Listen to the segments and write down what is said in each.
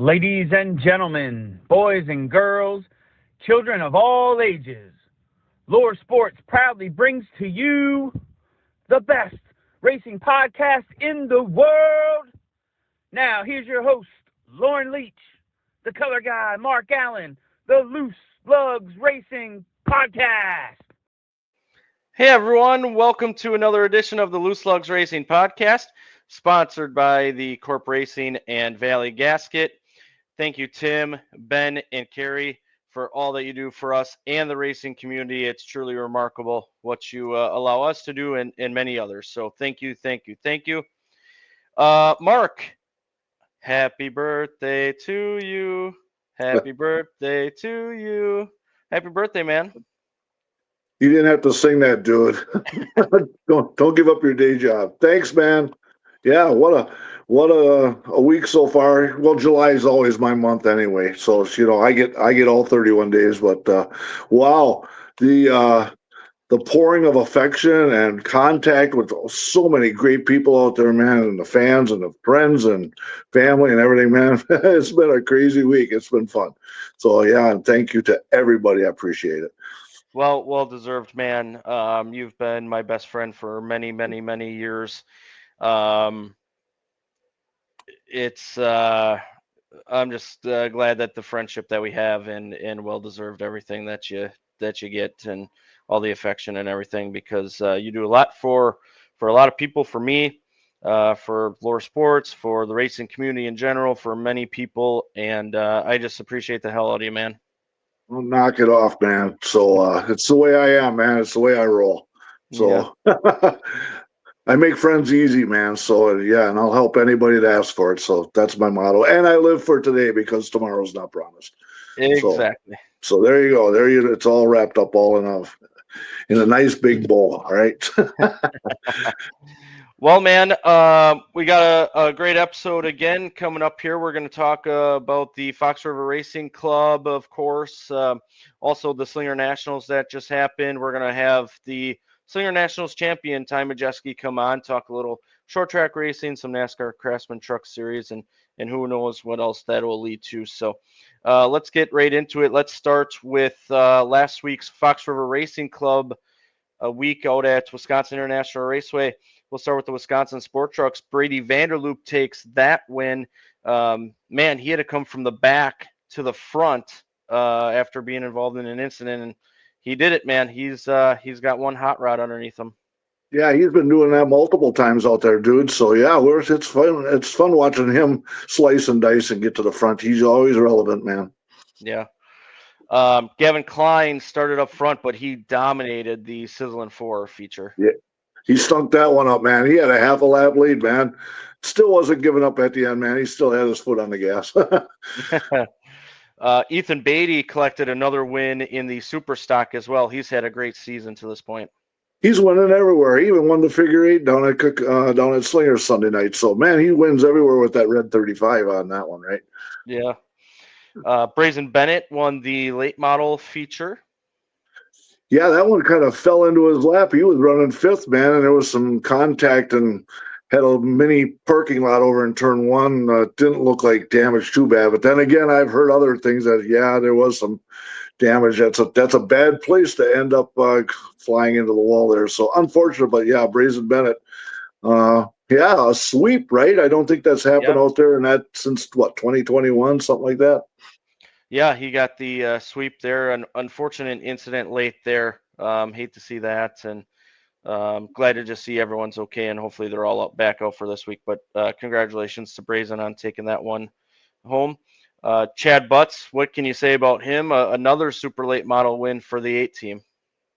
Ladies and gentlemen, boys and girls, children of all ages, Lure Sports proudly brings to you the best racing podcast in the world. Now, here's your host, Lauren Leach, the color guy, Mark Allen, the Loose Lugs Racing Podcast. Hey everyone, welcome to another edition of the Loose Lugs Racing Podcast, sponsored by the Corp Racing and Valley Gasket. Thank you, Tim, Ben, and Carrie, for all that you do for us and the racing community. It's truly remarkable what you allow us to do and many others. So thank you. Mark, happy birthday to you. Happy birthday to you. Happy birthday, man. You didn't have to sing that, dude. Don't give up your day job. Thanks, man. Yeah, what a week so far. Well, July is always my month anyway, so I get all 31 days. But wow, the pouring of affection and contact with so many great people out there, man, and the fans and the friends and family and everything, man. It's been a crazy week. It's been fun. So yeah, and thank you to everybody. I appreciate it. Well deserved, man. You've been my best friend for many years. It's I'm just glad that the friendship that we have and well deserved everything that you get and all the affection and everything, because you do a lot for a lot of people, for me, for Lure Sports, for the racing community in general, for many people, and I just appreciate the hell out of you, man. Well, knock it off, man. So it's the way I am, man. It's the way I roll. So yeah. I make friends easy, man. So yeah, and I'll help anybody that asks for it. So that's my motto. And I live for today because tomorrow's not promised. Exactly. So there you go. It's all wrapped up all in a nice big bowl. All right. Well, man, we got a great episode again coming up here. We're going to talk about the Fox River Racing Club, of course, also the Slinger Nationals that just happened. We're going to have the Slinger Nationals Champion, Majeski, come on, talk a little short track racing, some NASCAR Craftsman Truck Series, and who knows what else that will lead to. So let's get right into it. Let's start with last week's Fox River Racing Club, a week out at Wisconsin International Raceway. We'll start with the Wisconsin Sport Trucks. Brady Vanderloop takes that win. Man, he had to come from the back to the front after being involved in an incident, and he did it, man. He's got one hot rod underneath him. Yeah, he's been doing that multiple times out there, dude. So yeah, it's fun. It's fun watching him slice and dice and get to the front. He's always relevant, man. Yeah. Gavin Klein started up front, but he dominated the Sizzlin' 4 feature. Yeah. He stunk that one up, man. He had a half a lap lead, man. Still wasn't giving up at the end, man. He still had his foot on the gas. Ethan Beatty collected another win in the Super Stock as well. He's had a great season to this point. He's winning everywhere. He even won the figure 8 down at Slinger Sunday night. So, man, he wins everywhere with that red 35 on that one, right? Yeah. Brazen Bennett won the late model feature. Yeah, that one kind of fell into his lap. He was running 5th, man, and there was some contact and had a mini parking lot over in turn 1. Didn't look like damage too bad. But then again, I've heard other things that, yeah, there was some damage. That's a bad place to end up flying into the wall there. So unfortunate, but yeah, Brazen Bennett. Yeah, a sweep, right? I don't think that's happened out there in that since, 2021, something like that. Yeah, he got the sweep there. An unfortunate incident late there. Hate to see that, and glad to just see everyone's okay, and hopefully they're all back out for this week. But congratulations to Brazen on taking that one home. Chad Butts, what can you say about him? Another super late model win for the 8 team.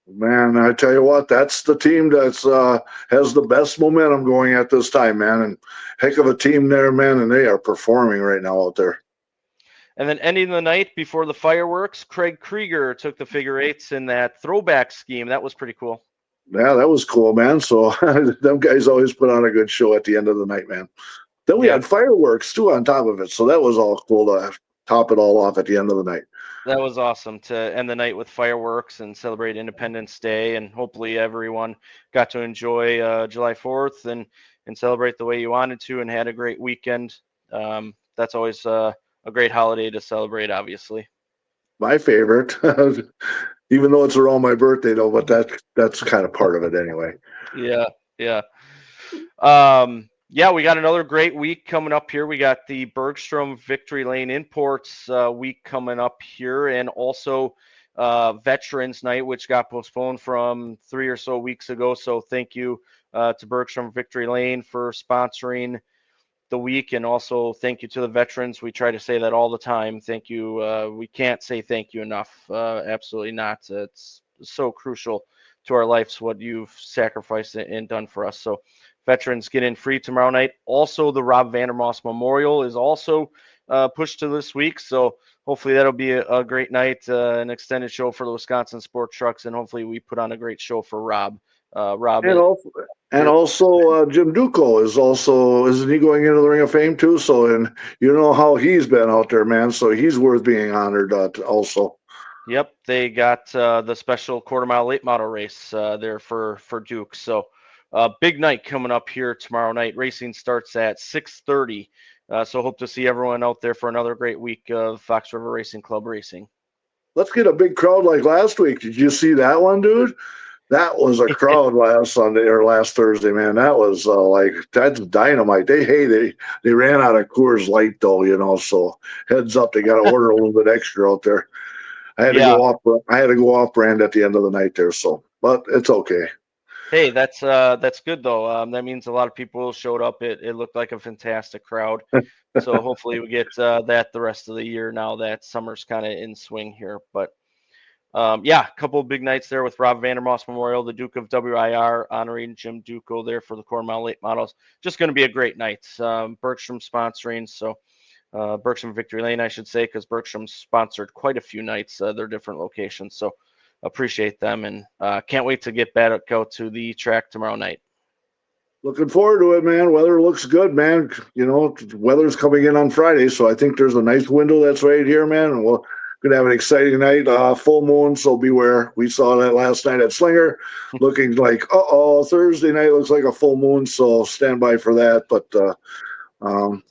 Man, I tell you what, that's the team that's has the best momentum going at this time, man. And heck of a team there, man, and they are performing right now out there. And then ending the night before the fireworks, Craig Krieger took the figure 8s in that throwback scheme. That was pretty cool. Yeah, that was cool, man. So them guys always put on a good show at the end of the night, man. Then we had fireworks, too, on top of it. So that was all cool to top it all off at the end of the night. That was awesome to end the night with fireworks and celebrate Independence Day. And hopefully everyone got to enjoy July 4th and celebrate the way you wanted to and had a great weekend. That's always a great holiday to celebrate, obviously. My favorite, even though it's around my birthday, though. But that's kind of part of it anyway. Yeah, yeah. Yeah, we got another great week coming up here. We got the Bergstrom Victory Lane Imports week coming up here, and also Veterans Night, which got postponed from 3 or so weeks ago. So thank you to Bergstrom Victory Lane for sponsoring the week, and also thank you to the veterans. We try to say that all the time. Thank you. We can't say thank you enough. Absolutely not. It's so crucial to our lives what you've sacrificed and done for us. So veterans get in free tomorrow night. Also, the Rob Vandermoss Memorial is also pushed to this week. So hopefully that'll be a great night, an extended show for the Wisconsin Sport Trucks, and hopefully we put on a great show for Rob. Rob And also, Jim Duco isn't he going into the Ring of Fame too? So, and you know how he's been out there, man. So he's worth being honored also. Yep, they got the special quarter mile late model race there for Duke. So big night coming up here tomorrow night. Racing starts at 6:30. So hope to see everyone out there for another great week of Fox River Racing Club racing. Let's get a big crowd like last week. Did you see that one, dude? That was a crowd last Sunday or last Thursday, man. That was that's dynamite. They ran out of Coors Light though, so heads up, they got to order a little bit extra out there. I had to go off brand at the end of the night there, but it's okay. Hey, that's good though. That means a lot of people showed up. It looked like a fantastic crowd. So hopefully we get that the rest of the year now that summer's kind of in swing here. But yeah, a couple of big nights there with Rob Vandermoss Memorial, the Duke of WIR honoring Jim Duco there for the quarter mile late models. Just going to be a great night. Bergstrom sponsoring, so Bergstrom Victory Lane, I should say, because Bergstrom sponsored quite a few nights. Their different locations, so appreciate them, and can't wait to get back out to the track tomorrow night. Looking forward to it, man. Weather looks good, man. Weather's coming in on Friday, so I think there's a nice window that's right here, man. And we're gonna have an exciting night. Full moon, so beware. We saw that last night at Slinger, looking like Thursday night looks like a full moon, so stand by for that. But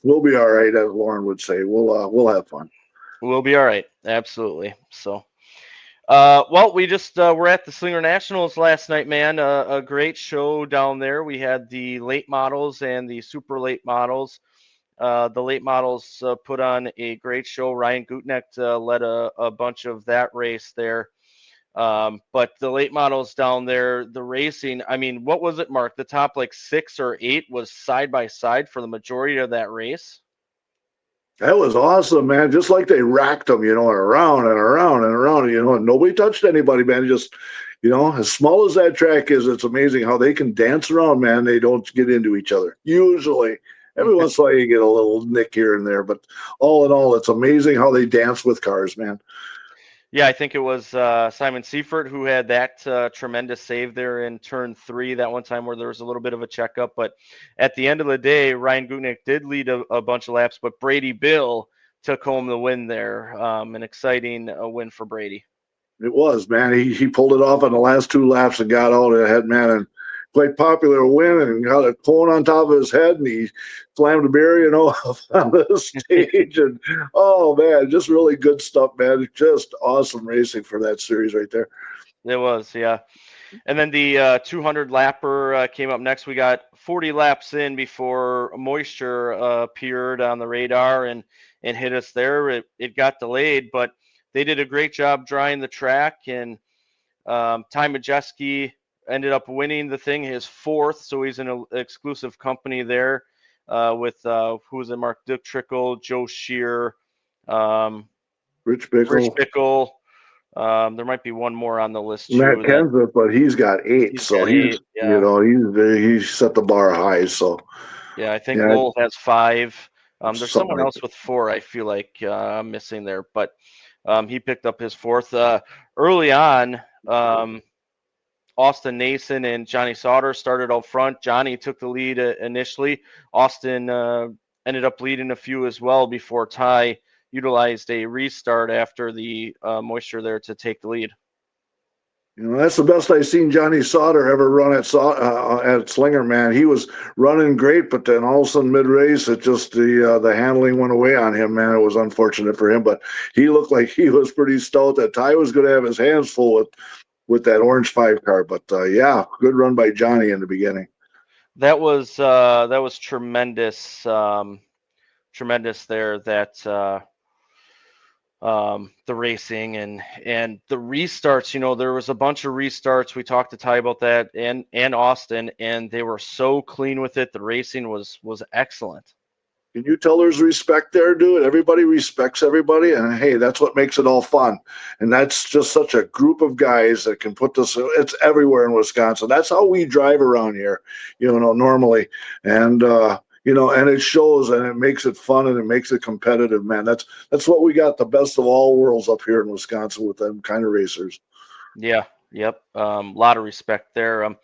we'll be all right, as Lauren would say. We'll have fun. We'll be all right, absolutely. So. Well, we just were at the Slinger Nationals last night, man. A great show down there. We had the late models and the super late models. The late models put on a great show. Ryan Gutnecht led a bunch of that race there. But the late models down there, the racing, I mean, what was it, Mark? The top 6 or 8 was side by side for the majority of that race. That was awesome, man. Just like they racked them, and around and around and around, and nobody touched anybody, man. Just, as small as that track is, it's amazing how they can dance around, man. They don't get into each other. Usually, every once in a while you get a little nick here and there, but all in all, it's amazing how they dance with cars, man. Yeah, I think it was Simon Seifert who had that tremendous save there in turn 3 that one time where there was a little bit of a checkup. But at the end of the day, Ryan Gutnecht did lead a bunch of laps, but Brady Bill took home the win there. An exciting win for Brady. It was, man. He pulled it off on the last 2 laps and got out ahead, man, and quite popular win, and got a cone on top of his head, and he slammed a beer, on the stage. And oh man, just really good stuff, man. Just awesome racing for that series right there. It was, yeah. And then the 200 lapper came up next. We got 40 laps in before moisture appeared on the radar and hit us there. It got delayed, but they did a great job drying the track, and Ty Majeski ended up winning the thing, his 4th, so he's in an exclusive company there with who was it? Mark Dick Trickle, Joe Shear, Rich Bickle. There might be one more on the list too. Matt Kenseth, but he's got 8, so he's he's set the bar high. So yeah, I think Lowell has 5. There's someone else with 4. I feel like missing there, but he picked up his 4th early on. Austin Nason and Johnny Sauter started out front. Johnny took the lead initially. Austin ended up leading a few as well before Ty utilized a restart after the moisture there to take the lead. That's the best I've seen Johnny Sauter ever run at Slinger, man. He was running great, but then all of a sudden mid-race, it just the handling went away on him, man. It was unfortunate for him, but he looked like he was pretty stout. That Ty was going to have his hands full with that orange 5 car, but yeah, good run by Johnny in the beginning. That was tremendous, tremendous there. That the racing and the restarts. There was a bunch of restarts. We talked to Ty about that and Austin, and they were so clean with it. The racing was excellent. Can you tell there's respect there, dude? Everybody respects everybody, and hey, that's what makes it all fun. And that's just such a group of guys that can put this. It's everywhere in Wisconsin. That's how we drive around here, normally. And and it shows, and it makes it fun, and it makes it competitive, man. That's what we got, the best of all worlds up here in Wisconsin with them kind of racers. Yeah. Yep. A lot of respect there.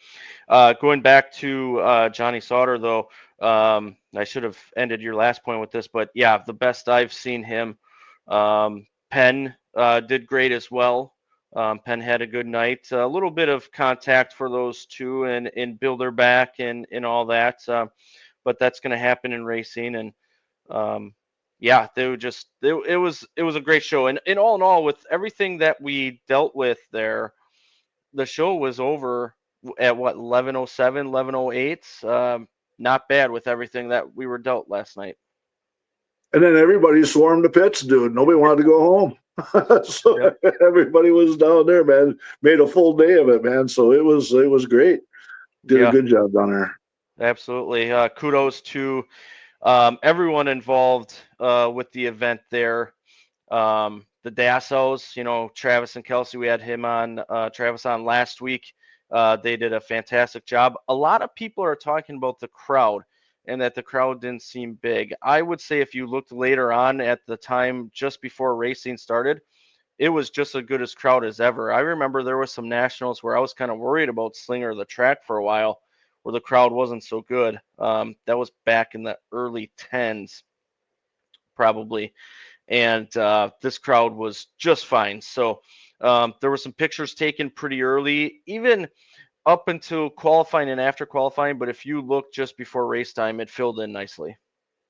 Going back to Johnny Sauter, though, I should have ended your last point with this, but yeah, the best I've seen him. Penn did great as well. Penn had a good night. A little bit of contact for those two and build their back and all that. But that's going to happen in racing. And yeah, they were just it was a great show. And in all, with everything that we dealt with there, the show was over at what, 11:07, 11:08. Not bad with everything that we were dealt last night. And then everybody swarmed the pits, dude. Nobody wanted to go home. So yep. Everybody was down there, man. Made a full day of it, man. So it was great. Did a good job down there. Absolutely. Kudos to everyone involved with the event there. The Dassos, Travis and Kelsey, we had Travis on last week. They did a fantastic job. A lot of people are talking about the crowd and that the crowd didn't seem big. I would say if you looked later on at the time just before racing started, it was just as good as crowd as ever. I remember there was some nationals where I was kind of worried about Slinger the track for a while, where the crowd wasn't so good. That was back in the early 10s, probably. And this crowd was just fine. So there were some pictures taken pretty early, even up until qualifying and after qualifying. But if you look just before race time, it filled in nicely.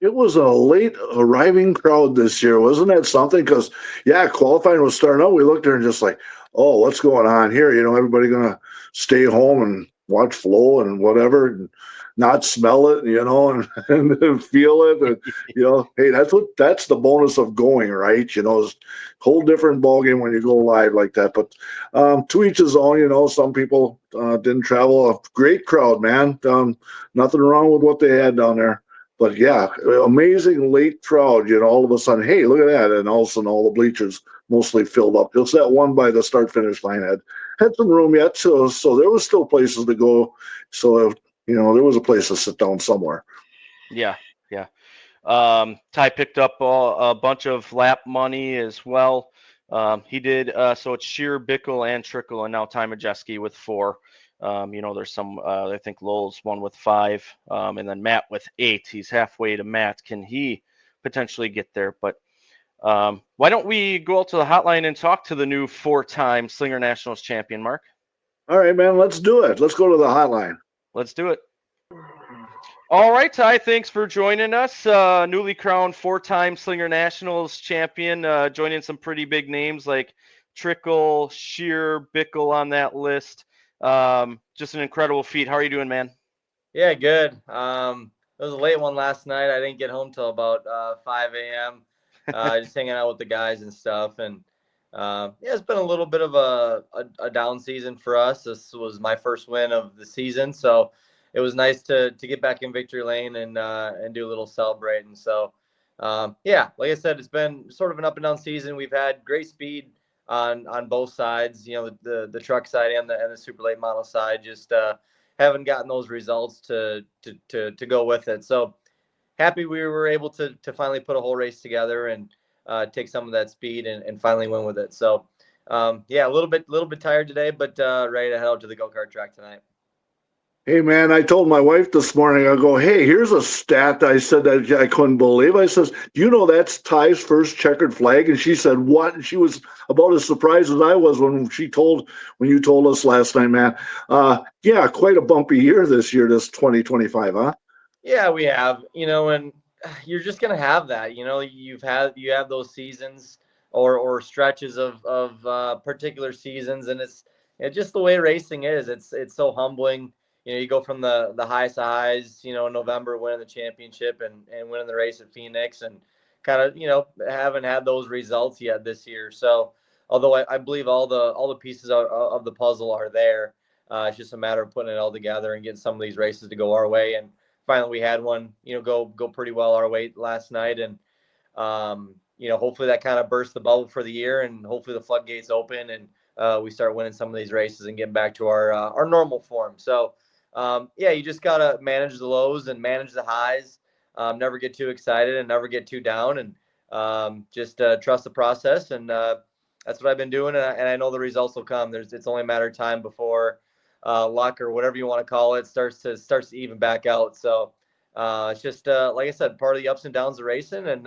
It was a late arriving crowd this year. Wasn't that something? Because, yeah, qualifying was starting out. We looked there and just like, oh, what's going on here? Everybody going to stay home and watch flow and whatever, and not smell it, and feel it. And, hey, that's the bonus of going, right? It's a whole different ballgame when you go live like that. But to each his own, some people didn't travel. A great crowd, man. Nothing wrong with what they had down there. But yeah, amazing late crowd, all of a sudden, hey, look at that. And all of a sudden all the bleachers mostly filled up. Just that one by the start finish line had some room yet. So there was still places to go. So, there was a place to sit down somewhere. Yeah. Ty picked up a bunch of lap money as well. He did. So it's Shear, Bickle, and Trickle, and now Ty Majeski with 4. There's some, I think Lowell's one with 5, and then Matt with 8. He's halfway to Matt. Can he potentially get there? But why don't we go out to the hotline and talk to the new 4-time Slinger Nationals champion, Mark? All right, man, let's do it. Let's go to the hotline. Let's do it. All right, Ty, thanks for joining us. Newly crowned 4-time Slinger Nationals champion, joining some pretty big names like Trickle, Shear, Bickle on that list. Just an incredible feat. How are you doing, man? Yeah, good. It was a late one last night. I didn't get home till about 5 a.m. Just hanging out with the guys and stuff. And it's been a little bit of a down season for us. This was my first win of the season, so it was nice to get back in victory lane and do a little celebrating. So like I said, it's been sort of an up and down season. We've had great speed on both sides, the truck side and the super late model side. Just haven't gotten those results to go with it. So happy we were able to finally put a whole race together and take some of that speed and finally win with it. So a little bit tired today, but ready to head out to the go-kart track tonight. Hey, man, I told my wife this morning, I go, hey, here's a stat I said that I couldn't believe. I says, do you know that's Ty's first checkered flag? And she said, what? And she was about as surprised as I was when you told us last night, man. Yeah, quite a bumpy year this year, this 2025, huh? Yeah, we have, and you're just gonna have that. You have those seasons or stretches of particular seasons, and it's just the way racing is. It's so humbling. You go from the highest of highs, in November winning the championship and winning the race at Phoenix, and kind of haven't had those results yet this year. So although I believe all the pieces of the puzzle are there, it's just a matter of putting it all together and getting some of these races to go our way. And finally we had one, go pretty well our way last night. And, hopefully that kind of bursts the bubble for the year, and hopefully the floodgates open and we start winning some of these races and getting back to our normal form. So, yeah, you just got to manage the lows and manage the highs. Never get too excited and never get too down, and just trust the process. And that's what I've been doing. And I know the results will come. It's only a matter of time before luck or whatever you want to call it starts to even back out. So it's just like I said, part of the ups and downs of racing. And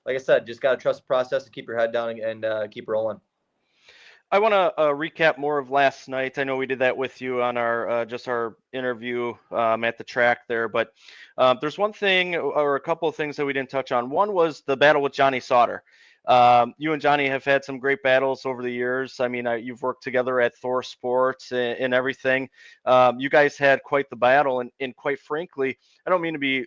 like I said, just got to trust the process and keep your head down and keep rolling. I want to recap more of last night. I know we did that with you on our just our interview at the track there, but there's one thing or a couple of things that we didn't touch on. One was the battle with Johnny Sauter. You and Johnny have had some great battles over the years. I mean, you've worked together at Thor Sports and everything. You guys had quite the battle, and quite frankly, I don't mean to be.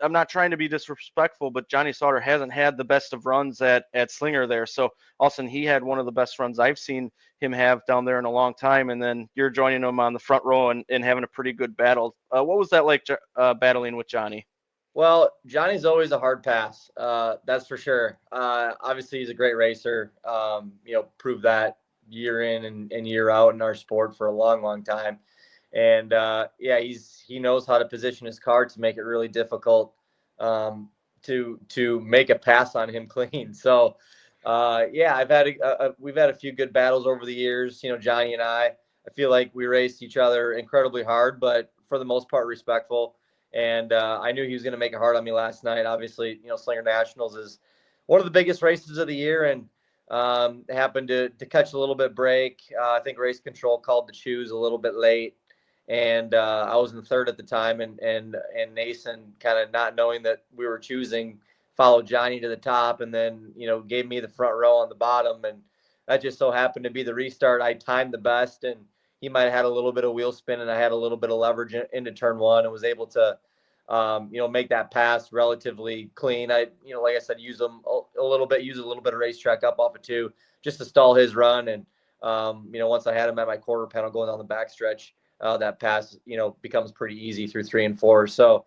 I'm not trying to be disrespectful, but Johnny Sauter hasn't had the best of runs at Slinger there. So Austin, he had one of the best runs I've seen him have down there in a long time. And then you're joining him on the front row and having a pretty good battle. What was that like battling with Johnny? Well, Johnny's always a hard pass. That's for sure. Obviously, he's a great racer. Proved that year in and year out in our sport for a long, long time. And yeah, he knows how to position his car to make it really difficult to make a pass on him clean. So yeah, we've had a few good battles over the years. Johnny and I feel like we raced each other incredibly hard, but for the most part respectful. And I knew he was going to make it hard on me last night. Obviously, Slinger Nationals is one of the biggest races of the year, and happened to catch a little bit break. I think race control called the choose a little bit late, and I was in third at the time, and Nason, kind of not knowing that we were choosing, followed Johnny to the top, and then gave me the front row on the bottom, and that just so happened to be the restart I timed the best, and he might have had a little bit of wheel spin, and I had a little bit of leverage into turn one, and was able to make that pass relatively clean. I, like I said, use a little bit of racetrack up off of two just to stall his run. And, once I had him at my quarter panel going down the backstretch, that pass, becomes pretty easy through 3 and 4. So,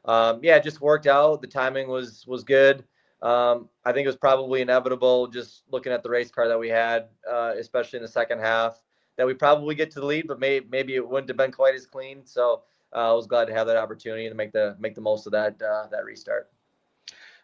yeah, it just worked out. The timing was good. I think it was probably inevitable just looking at the race car that we had, especially in the second half, that we probably get to the lead, but maybe it wouldn't have been quite as clean. So, I was glad to have that opportunity to make the most of that restart.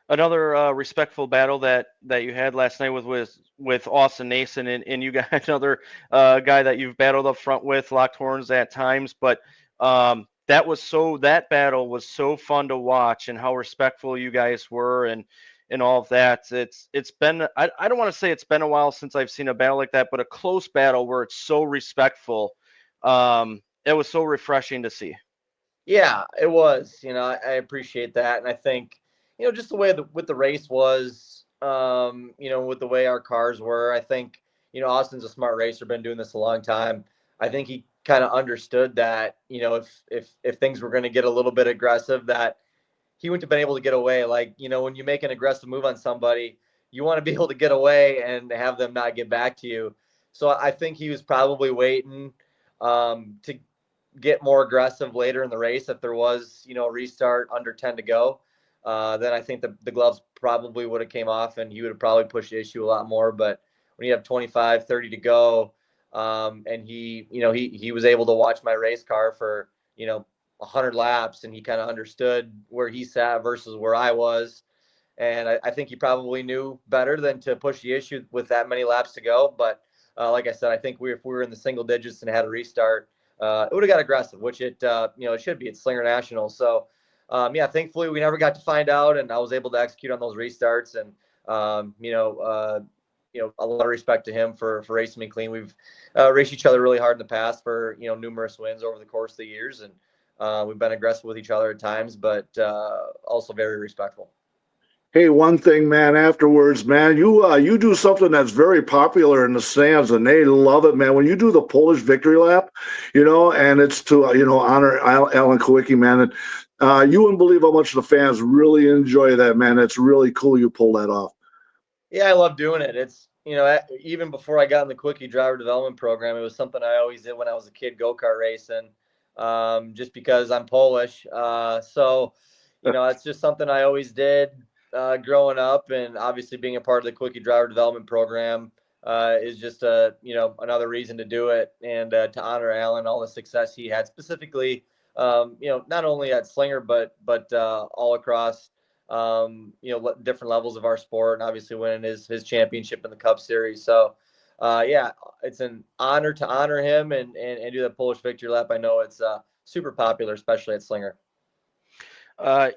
Another respectful battle that you had last night with Austin Nason, and you got another guy that you've battled up front with, locked horns at times, but that battle was so fun to watch, and how respectful you guys were, and all of that. It's been, I don't want to say it's been a while since I've seen a battle like that, but a close battle where it's so respectful. It was so refreshing to see. Yeah, it was. I appreciate that, and I think just the way with the race was, with the way our cars were. I think Austin's a smart racer, been doing this a long time. I think he kind of understood that if things were going to get a little bit aggressive, that he wouldn't have been able to get away. Like when you make an aggressive move on somebody, you want to be able to get away and have them not get back to you. So I think he was probably waiting to get more aggressive later in the race. If there was, a restart under 10 to go, then I think the gloves probably would have came off and he would have probably pushed the issue a lot more. But when you have 25, 30 to go, and he was able to watch my race car for, 100 laps, and he kind of understood where he sat versus where I was. And I think he probably knew better than to push the issue with that many laps to go. But like I said, I think if we were in the single digits and had a restart, it would have got aggressive, which it should be. It's Slinger Nationals. So, thankfully we never got to find out, and I was able to execute on those restarts. And a lot of respect to him for racing me clean. We've raced each other really hard in the past for numerous wins over the course of the years, and we've been aggressive with each other at times, but also very respectful. Hey, one thing, man, afterwards, man, you do something that's very popular in the stands, and they love it, man. When you do the Polish victory lap, and it's to, honor Alan Kowicki, man. And you wouldn't believe how much the fans really enjoy that, man. It's really cool you pull that off. Yeah, I love doing it. It's, even before I got in the Quickie driver development program, it was something I always did when I was a kid, go-kart racing, just because I'm Polish. So, it's just something I always did growing up, and obviously being a part of the Quickie driver development program is just another reason to do it, and to honor Alan, all the success he had, specifically, not only at Slinger, but all across, different levels of our sport, and obviously winning his championship in the Cup Series. So, it's an honor to honor him and do the Polish victory lap. I know it's super popular, especially at Slinger.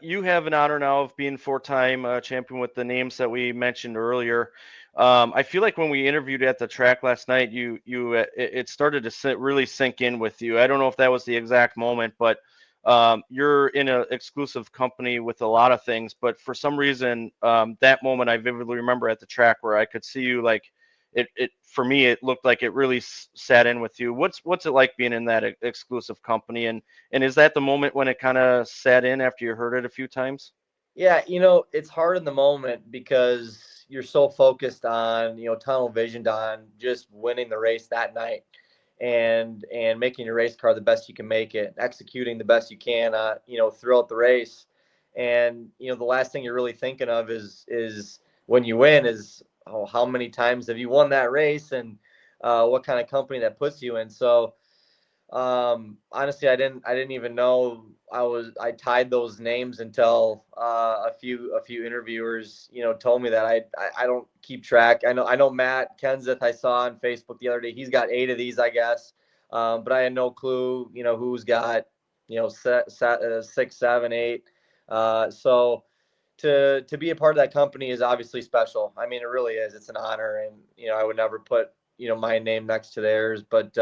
You have an honor now of being four-time champion with the names that we mentioned earlier. I feel like when we interviewed at the track last night, it started to really sink in with you. I don't know if that was the exact moment, but you're in an exclusive company with a lot of things. But for some reason, that moment I vividly remember at the track where I could see you, like, it for me, it looked like it really sat in with you. What's it like being in that exclusive company? And is that the moment when it kind of sat in after you heard it a few times? Yeah, it's hard in the moment because you're so focused on, tunnel visioned on just winning the race that night, and making your race car the best you can make it, executing the best you can, throughout the race. And, the last thing you're really thinking of is when you win is, oh, how many times have you won that race, and what kind of company that puts you in. So, honestly, I didn't even know I tied those names until a few interviewers told me that. I don't keep track. I know Matt Kenseth, I saw on Facebook the other day, he's got 8 of these, I guess, but I had no clue who's got 6, 7, 8. So to be a part of that company is obviously special. I mean, it really is. It's an honor, and I would never put my name next to theirs, but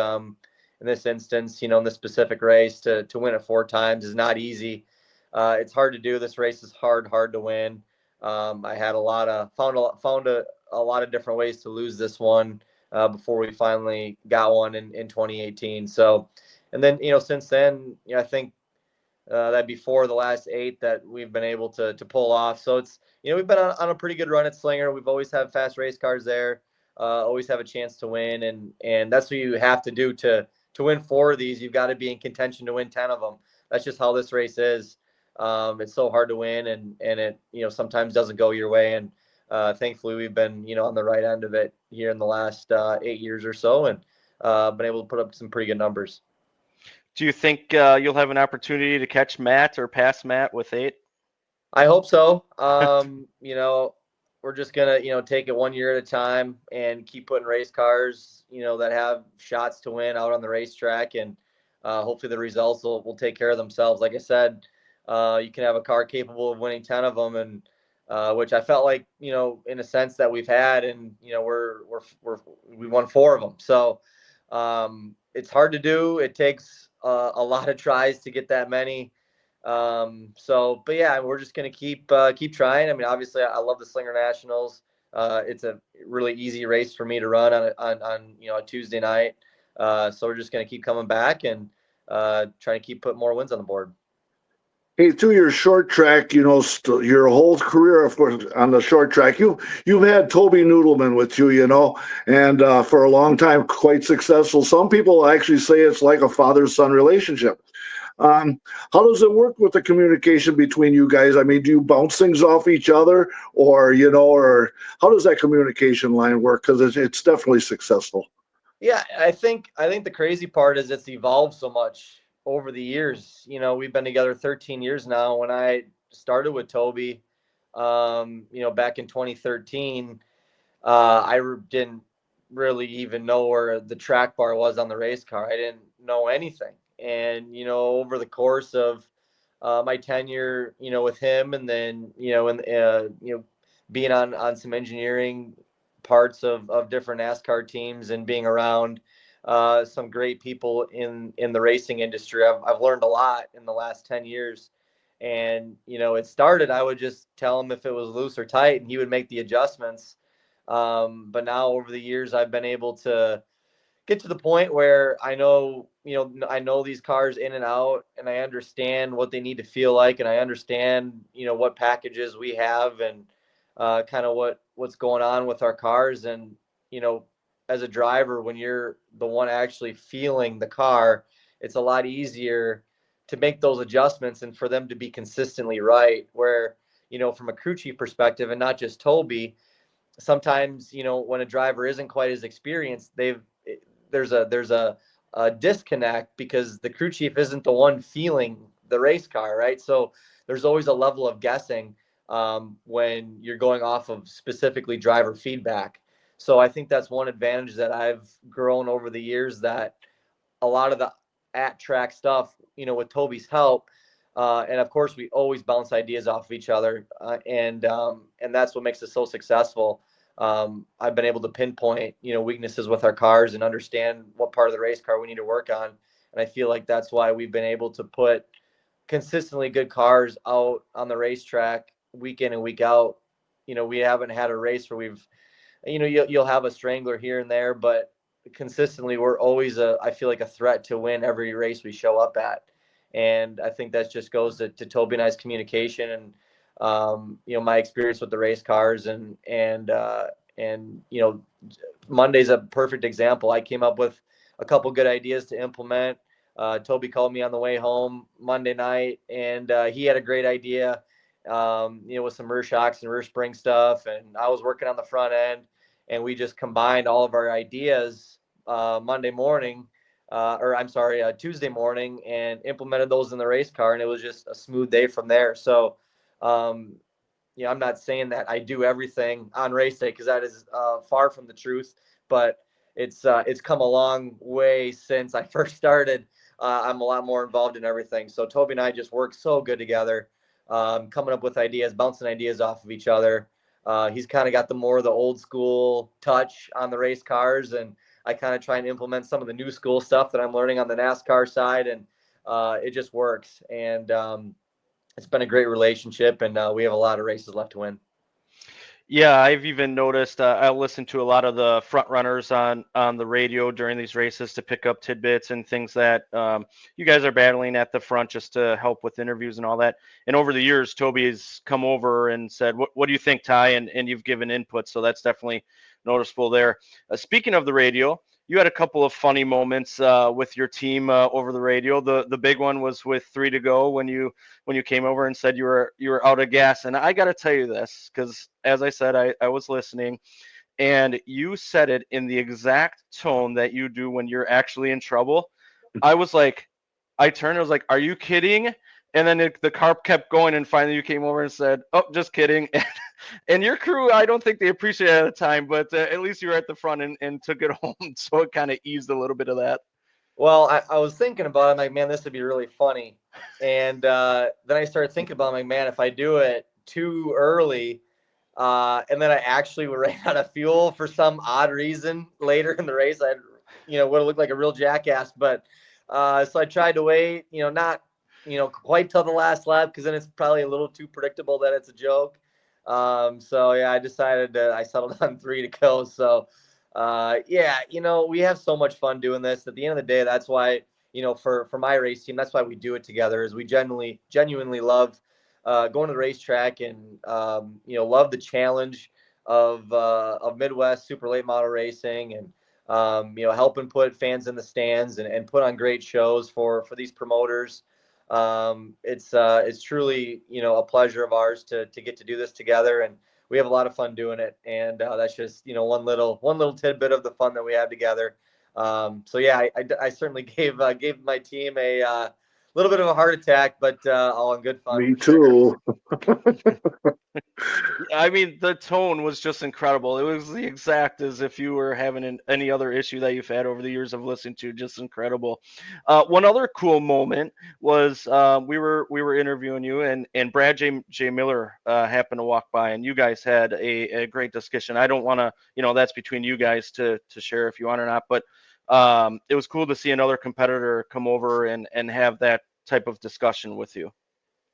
in this instance, in this specific race, to win it 4 times is not easy. It's hard to do. This race is hard to win. I had found a lot of different ways to lose this one before we finally got one in 2018. So, and then since then, I think that'd be 4 of the last 8 that we've been able to pull off. So it's we've been on a pretty good run at Slinger. We've always had fast race cars there, always have a chance to win, and that's what you have to do to win 4 of these. You've got to be in contention to win 10 of them. That's just how this race is. It's so hard to win, and it sometimes doesn't go your way. And thankfully, we've been on the right end of it here in the last 8 years or so, and been able to put up some pretty good numbers. Do you think you'll have an opportunity to catch Matt or pass Matt with 8? I hope so. We're just gonna take it one year at a time and keep putting race cars that have shots to win out on the racetrack, and hopefully the results will take care of themselves. Like I said, you can have a car capable of winning 10 of them, and which I felt like in a sense that we've had, and we won 4 of them. So it's hard to do. It takes a lot of tries to get that many. But yeah, we're just going to keep trying. I mean, obviously I love the Slinger Nationals. It's a really easy race for me to run on a Tuesday night. So we're just going to keep coming back and trying to keep putting more wins on the board. Hey, through your short track, your whole career, of course, on the short track, you've had Toby Noodleman with you, and for a long time, quite successful. Some people actually say it's like a father-son relationship. How does it work with the communication between you guys? I mean, do you bounce things off each other, or or how does that communication line work? Because it's definitely successful. Yeah, I think the crazy part is it's evolved so much over the years. We've been together 13 years now. When I started with Toby, back in 2013, I didn't really even know where the track bar was on the race car. I didn't know anything. And, over the course of my tenure, with him, and then, being on some engineering parts of different NASCAR teams and being around some great people in the racing industry, I've learned a lot in the last 10 years. And, it started, I would just tell him if it was loose or tight, and he would make the adjustments. But now over the years, I've been able to get to the point where I know these cars in and out, and I understand what they need to feel like, and I understand, what packages we have, and kind of what's going on with our cars. And, as a driver, when you're the one actually feeling the car, it's a lot easier to make those adjustments and for them to be consistently right. Where, from a crew chief perspective, and not just Toby, sometimes, when a driver isn't quite as experienced, there's a disconnect because the crew chief isn't the one feeling the race car, right? So there's always a level of guessing when you're going off of specifically driver feedback. So I think that's one advantage that I've grown over the years, that a lot of the at track stuff, with Toby's help, and of course we always bounce ideas off of each other, and that's what makes us so successful. I've been able to pinpoint, weaknesses with our cars and understand what part of the race car we need to work on. And I feel like that's why we've been able to put consistently good cars out on the racetrack week in and week out. We haven't had a race where we've, you'll have a strangler here and there, but consistently we're always I feel like a threat to win every race we show up at. And I think that just goes to Toby and I's communication, and my experience with the race cars, and Monday's a perfect example. I came up with a couple good ideas to implement. Toby called me on the way home Monday night, and he had a great idea, with some rear shocks and rear spring stuff, and I was working on the front end, and we just combined all of our ideas Monday morning, Tuesday morning, and implemented those in the race car, and it was just a smooth day from there. So, I'm not saying that I do everything on race day, because that is far from the truth, but it's come a long way since I first started. I'm a lot more involved in everything. So Toby and I just work so good together, coming up with ideas, bouncing ideas off of each other. He's kind of got the old school touch on the race cars, and I kind of try and implement some of the new school stuff that I'm learning on the NASCAR side, and it just works. And it's been a great relationship, and we have a lot of races left to win. Yeah, I've even noticed I listen to a lot of the front runners on the radio during these races to pick up tidbits and things that you guys are battling at the front, just to help with interviews and all that. And over the years, Toby has come over and said, what do you think, Ty? And you've given input, so that's definitely noticeable there. Speaking of the radio, you had a couple of funny moments with your team over the radio. The big one was with 3 to go when you came over and said you were out of gas. And I got to tell you this, because as I said, I was listening, and you said it in the exact tone that you do when you're actually in trouble. I was like, I turned, I was like, are you kidding? And then the car kept going, and finally you came over and said, oh, just kidding. And your crew, I don't think they appreciated it at the time, but at least you were at the front and took it home. So it kind of eased a little bit of that. Well, I was thinking about it. I'm like, man, this would be really funny. And then I started thinking about it. I'm like, man, if I do it too early, and then I actually ran out of fuel for some odd reason later in the race, I would have looked like a real jackass. But so I tried to wait, not quite till the last lap, because then it's probably a little too predictable that it's a joke. So yeah, I settled on 3 to go. So yeah, we have so much fun doing this. At the end of the day, that's why, for my race team, that's why we do it together, is we genuinely love going to the racetrack, and love the challenge of Midwest super late model racing, and helping put fans in the stands, and put on great shows for these promoters. It's truly, a pleasure of ours to get to do this together, and we have a lot of fun doing it. And that's just, one little tidbit of the fun that we have together. So yeah, I certainly gave my team a little bit of a heart attack, but all in good fun. Me too. I mean, the tone was just incredible. It was the exact as if you were having any other issue that you've had over the years of listening to. Just incredible. One other cool moment was we were interviewing you, and Brad J Miller happened to walk by, and you guys had a great discussion. I don't want to, that's between you guys to share if you want or not, but it was cool to see another competitor come over and have that type of discussion with you.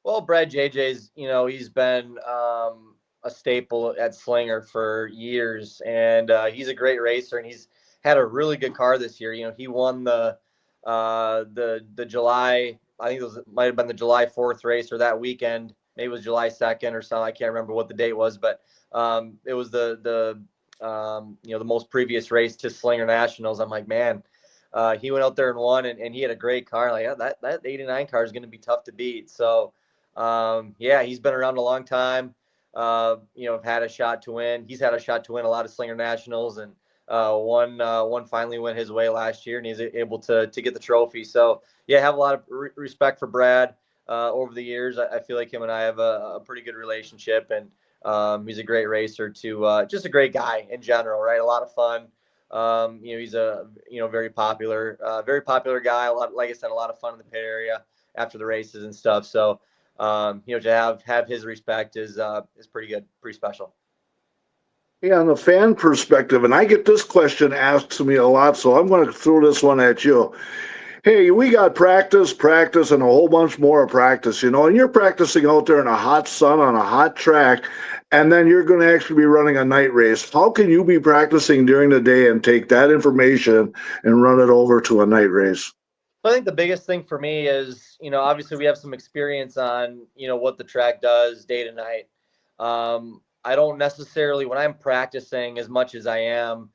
Well, Brad JJ's, he's been a staple at Slinger for years, and he's a great racer, and he's had a really good car this year. He won the July, I think might have been the July 4th race or that weekend. Maybe it was July 2nd or something. I can't remember what the date was, but it was the most previous race to Slinger Nationals. I'm like, man, he went out there and won, and he had a great car. Like, yeah, that 89 car is going to be tough to beat. So, he's been around a long time. Had a shot to win. He's had a shot to win a lot of Slinger Nationals, and one finally went his way last year, and he's able to get the trophy. So, yeah, I have a lot of respect for Brad over the years. I feel like him and I have a pretty good relationship, and he's a great racer too. Just a great guy in general, right? A lot of fun. He's a very popular guy. Like I said, a lot of fun in the pit area after the races and stuff. So, to have his respect is pretty good, pretty special. Yeah, on the fan perspective, and I get this question asked to me a lot, so I'm going to throw this one at you. Hey, we got practice, and a whole bunch more of practice, and you're practicing out there in a hot sun on a hot track, and then you're going to actually be running a night race. How can you be practicing during the day and take that information and run it over to a night race? I think the biggest thing for me is, obviously we have some experience on, what the track does day to night. I don't necessarily, when I'm practicing as much as I am,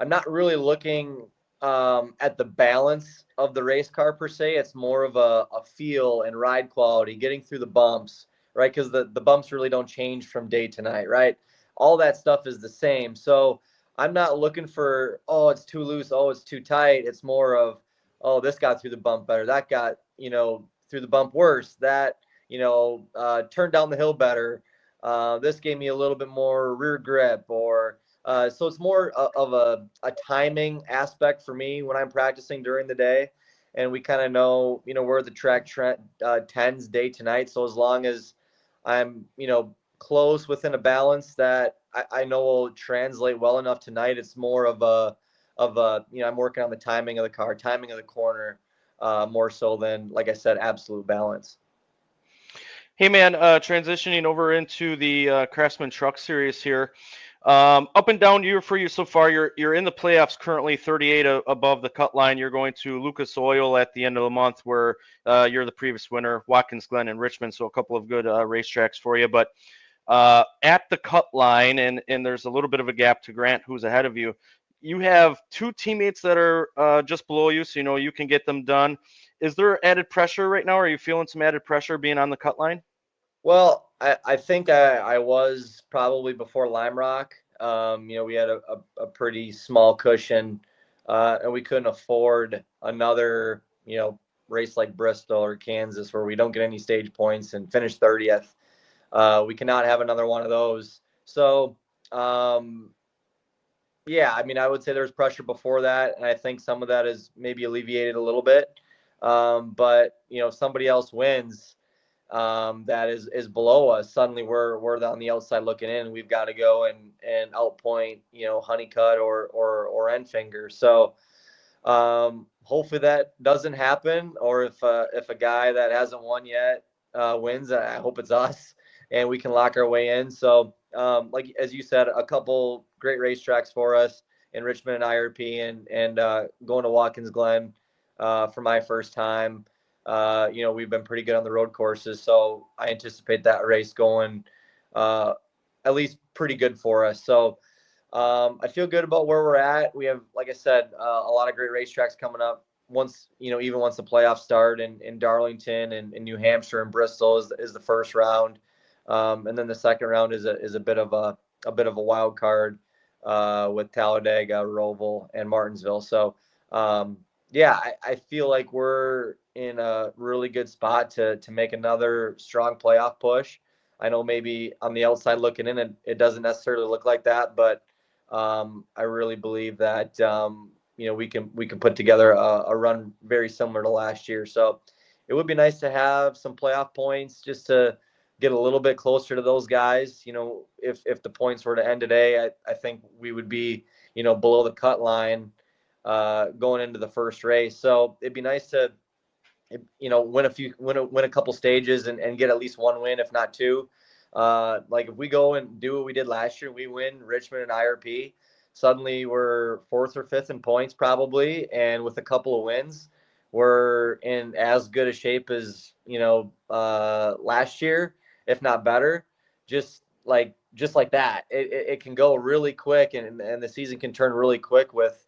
I'm not really looking at the balance of the race car per se. It's more of a feel and ride quality, getting through the bumps, right? Because the bumps really don't change from day to night, right? All that stuff is the same. So I'm not looking for, oh, it's too loose, oh, it's too tight. It's more of, oh, this got through the bump better. That got, through the bump worse. That, turned down the hill better. This gave me a little bit more rear grip, or so it's more of a timing aspect for me when I'm practicing during the day, and we kind of know, where the track tends day to night. So as long as I'm, close within a balance that I know will translate well enough tonight, it's more of a, I'm working on the timing of the car, timing of the corner, more so than, like I said, absolute balance. Hey man, transitioning over into the Craftsman Truck Series here. Up and down year for you so far. You're in the playoffs currently, 38 above the cut line. You're going to Lucas Oil at the end of the month, where you're the previous winner, Watkins Glen and Richmond. So a couple of good racetracks for you. But at the cut line, and there's a little bit of a gap to Grant, who's ahead of you. You have two teammates that are just below you, so you can get them done. Is there added pressure right now? Are you feeling some added pressure being on the cut line? Well, I think I was probably before Lime Rock. We had a pretty small cushion, and we couldn't afford another, race like Bristol or Kansas where we don't get any stage points and finish 30th. We cannot have another one of those. So, I would say there's pressure before that, and I think some of that is maybe alleviated a little bit. But if somebody else wins, that is below us, suddenly we're on the outside looking in, and we've got to go and outpoint, Honeycutt or Enfinger. So hopefully that doesn't happen, or if a guy that hasn't won yet wins, I hope it's us and we can lock our way in. So like as you said, a couple great racetracks for us in Richmond and IRP, and going to Watkins Glen for my first time. We've been pretty good on the road courses, so I anticipate that race going at least pretty good for us. So I feel good about where we're at. We have, like I said, a lot of great racetracks coming up. Even once the playoffs start in Darlington and in New Hampshire and Bristol is the first round, and then the second round is a bit of a wild card with Talladega, Roval, and Martinsville. So I feel like we're in a really good spot to make another strong playoff push. I know maybe on the outside looking in, it doesn't necessarily look like that, but I really believe that we can put together a run very similar to last year. So it would be nice to have some playoff points just to get a little bit closer to those guys. If the points were to end today, I think we would be below the cut line going into the first race. So it'd be nice to win a couple stages and get at least one win, if not two. Like if we go and do what we did last year, we win Richmond and IRP. Suddenly we're fourth or fifth in points probably, and with a couple of wins, we're in as good a shape as last year, if not better. Just like that, it can go really quick, and the season can turn really quick with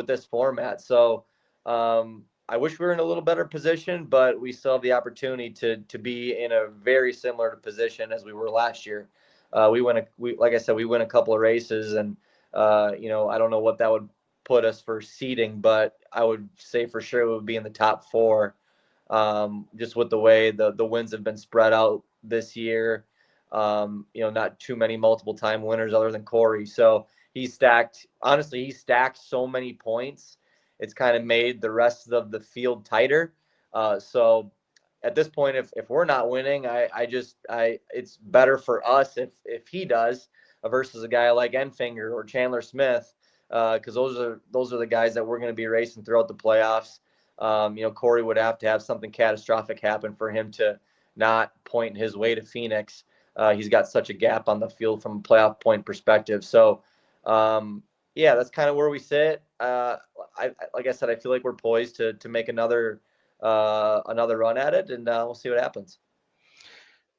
this format. So I wish we were in a little better position, but we still have the opportunity to be in a very similar position as we were last year. Like I said, we win a couple of races, and I don't know what that would put us for seeding, but I would say for sure it would be in the top four, just with the way the wins have been spread out this year. Not too many multiple time winners other than Corey. So he stacked so many points. It's kind of made the rest of the field tighter. So at this point, if we're not winning, it's better for us if he does versus a guy like Enfinger or Chandler Smith, because those are the guys that we're going to be racing throughout the playoffs. Corey would have to have something catastrophic happen for him to not point his way to Phoenix. He's got such a gap on the field from a playoff point perspective. So, that's kind of where we sit. Like I said, I feel like we're poised to make another run at it, and we'll see what happens.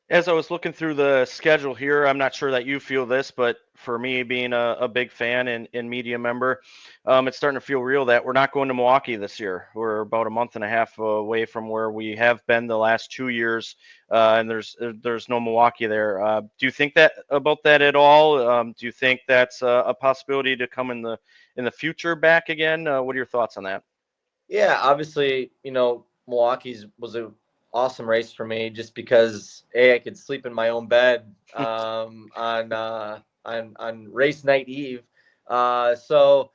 As I was looking through the schedule here, I'm not sure that you feel this, but for me, being a big fan and media member, it's starting to feel real that we're not going to Milwaukee this year. We're about a month and a half away from where we have been the last 2 years, and there's no Milwaukee there. Do you think that about that at all? Do you think that's a possibility to come in the future back again? What are your thoughts on that? Yeah, obviously, Milwaukee's was a awesome race for me just because I could sleep in my own bed on race night eve. So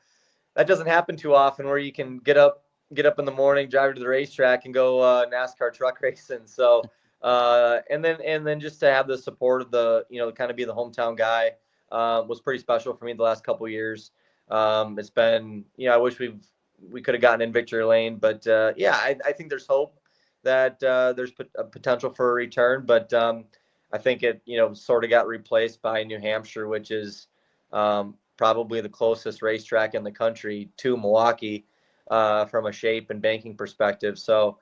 that doesn't happen too often where you can get up in the morning, drive to the racetrack, and go NASCAR truck racing. So and then just to have the support of the kind of be the hometown guy was pretty special for me the last couple of years. It's been I wish we could have gotten in victory lane, but I think there's hope that there's a potential for a return, but I think it sort of got replaced by New Hampshire, which is probably the closest racetrack in the country to Milwaukee from a shape and banking perspective. So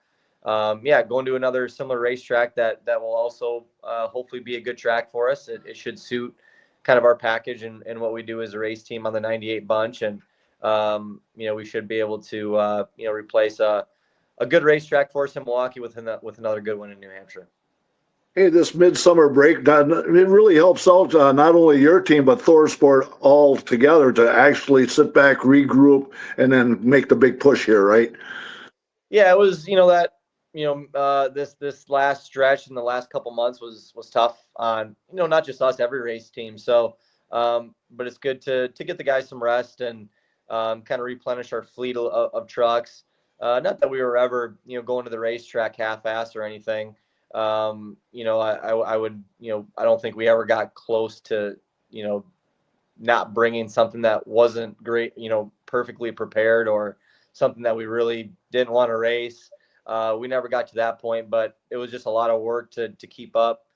going to another similar racetrack that will also hopefully be a good track for us. It should suit kind of our package and what we do as a race team on the 98 bunch, and we should be able to replace a good racetrack for us in Milwaukee with another good one in New Hampshire. Hey, this midsummer break, it really helps out not only your team, but ThorSport all together to actually sit back, regroup, and then make the big push here, right? Yeah, it was, this last stretch in the last couple months was tough on, not just us, every race team. So, but it's good to get the guys some rest and kind of replenish our fleet of trucks. Not that we were ever, going to the racetrack half-assed or anything. I would, I don't think we ever got close to, not bringing something that wasn't great, perfectly prepared or something that we really didn't want to race. We never got to that point, but it was just a lot of work to keep up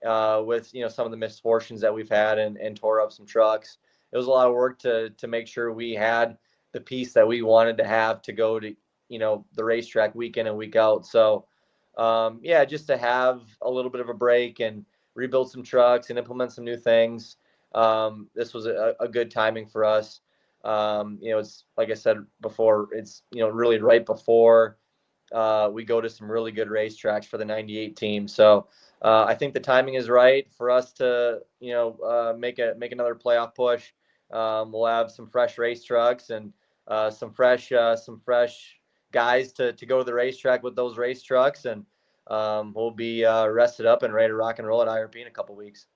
with, some of the misfortunes that we've had and tore up some trucks. It was a lot of work to make sure we had the piece that we wanted to have to go to, the racetrack week in and week out. So, just to have a little bit of a break and rebuild some trucks and implement some new things. This was a good timing for us. It's like I said before, it's, really right before we go to some really good racetracks for the 98 team. So I think the timing is right for us to, make another playoff push. We'll have some fresh race trucks and some fresh guys to go to the racetrack with those race trucks. And we'll be rested up and ready to rock and roll at IRP in a couple weeks.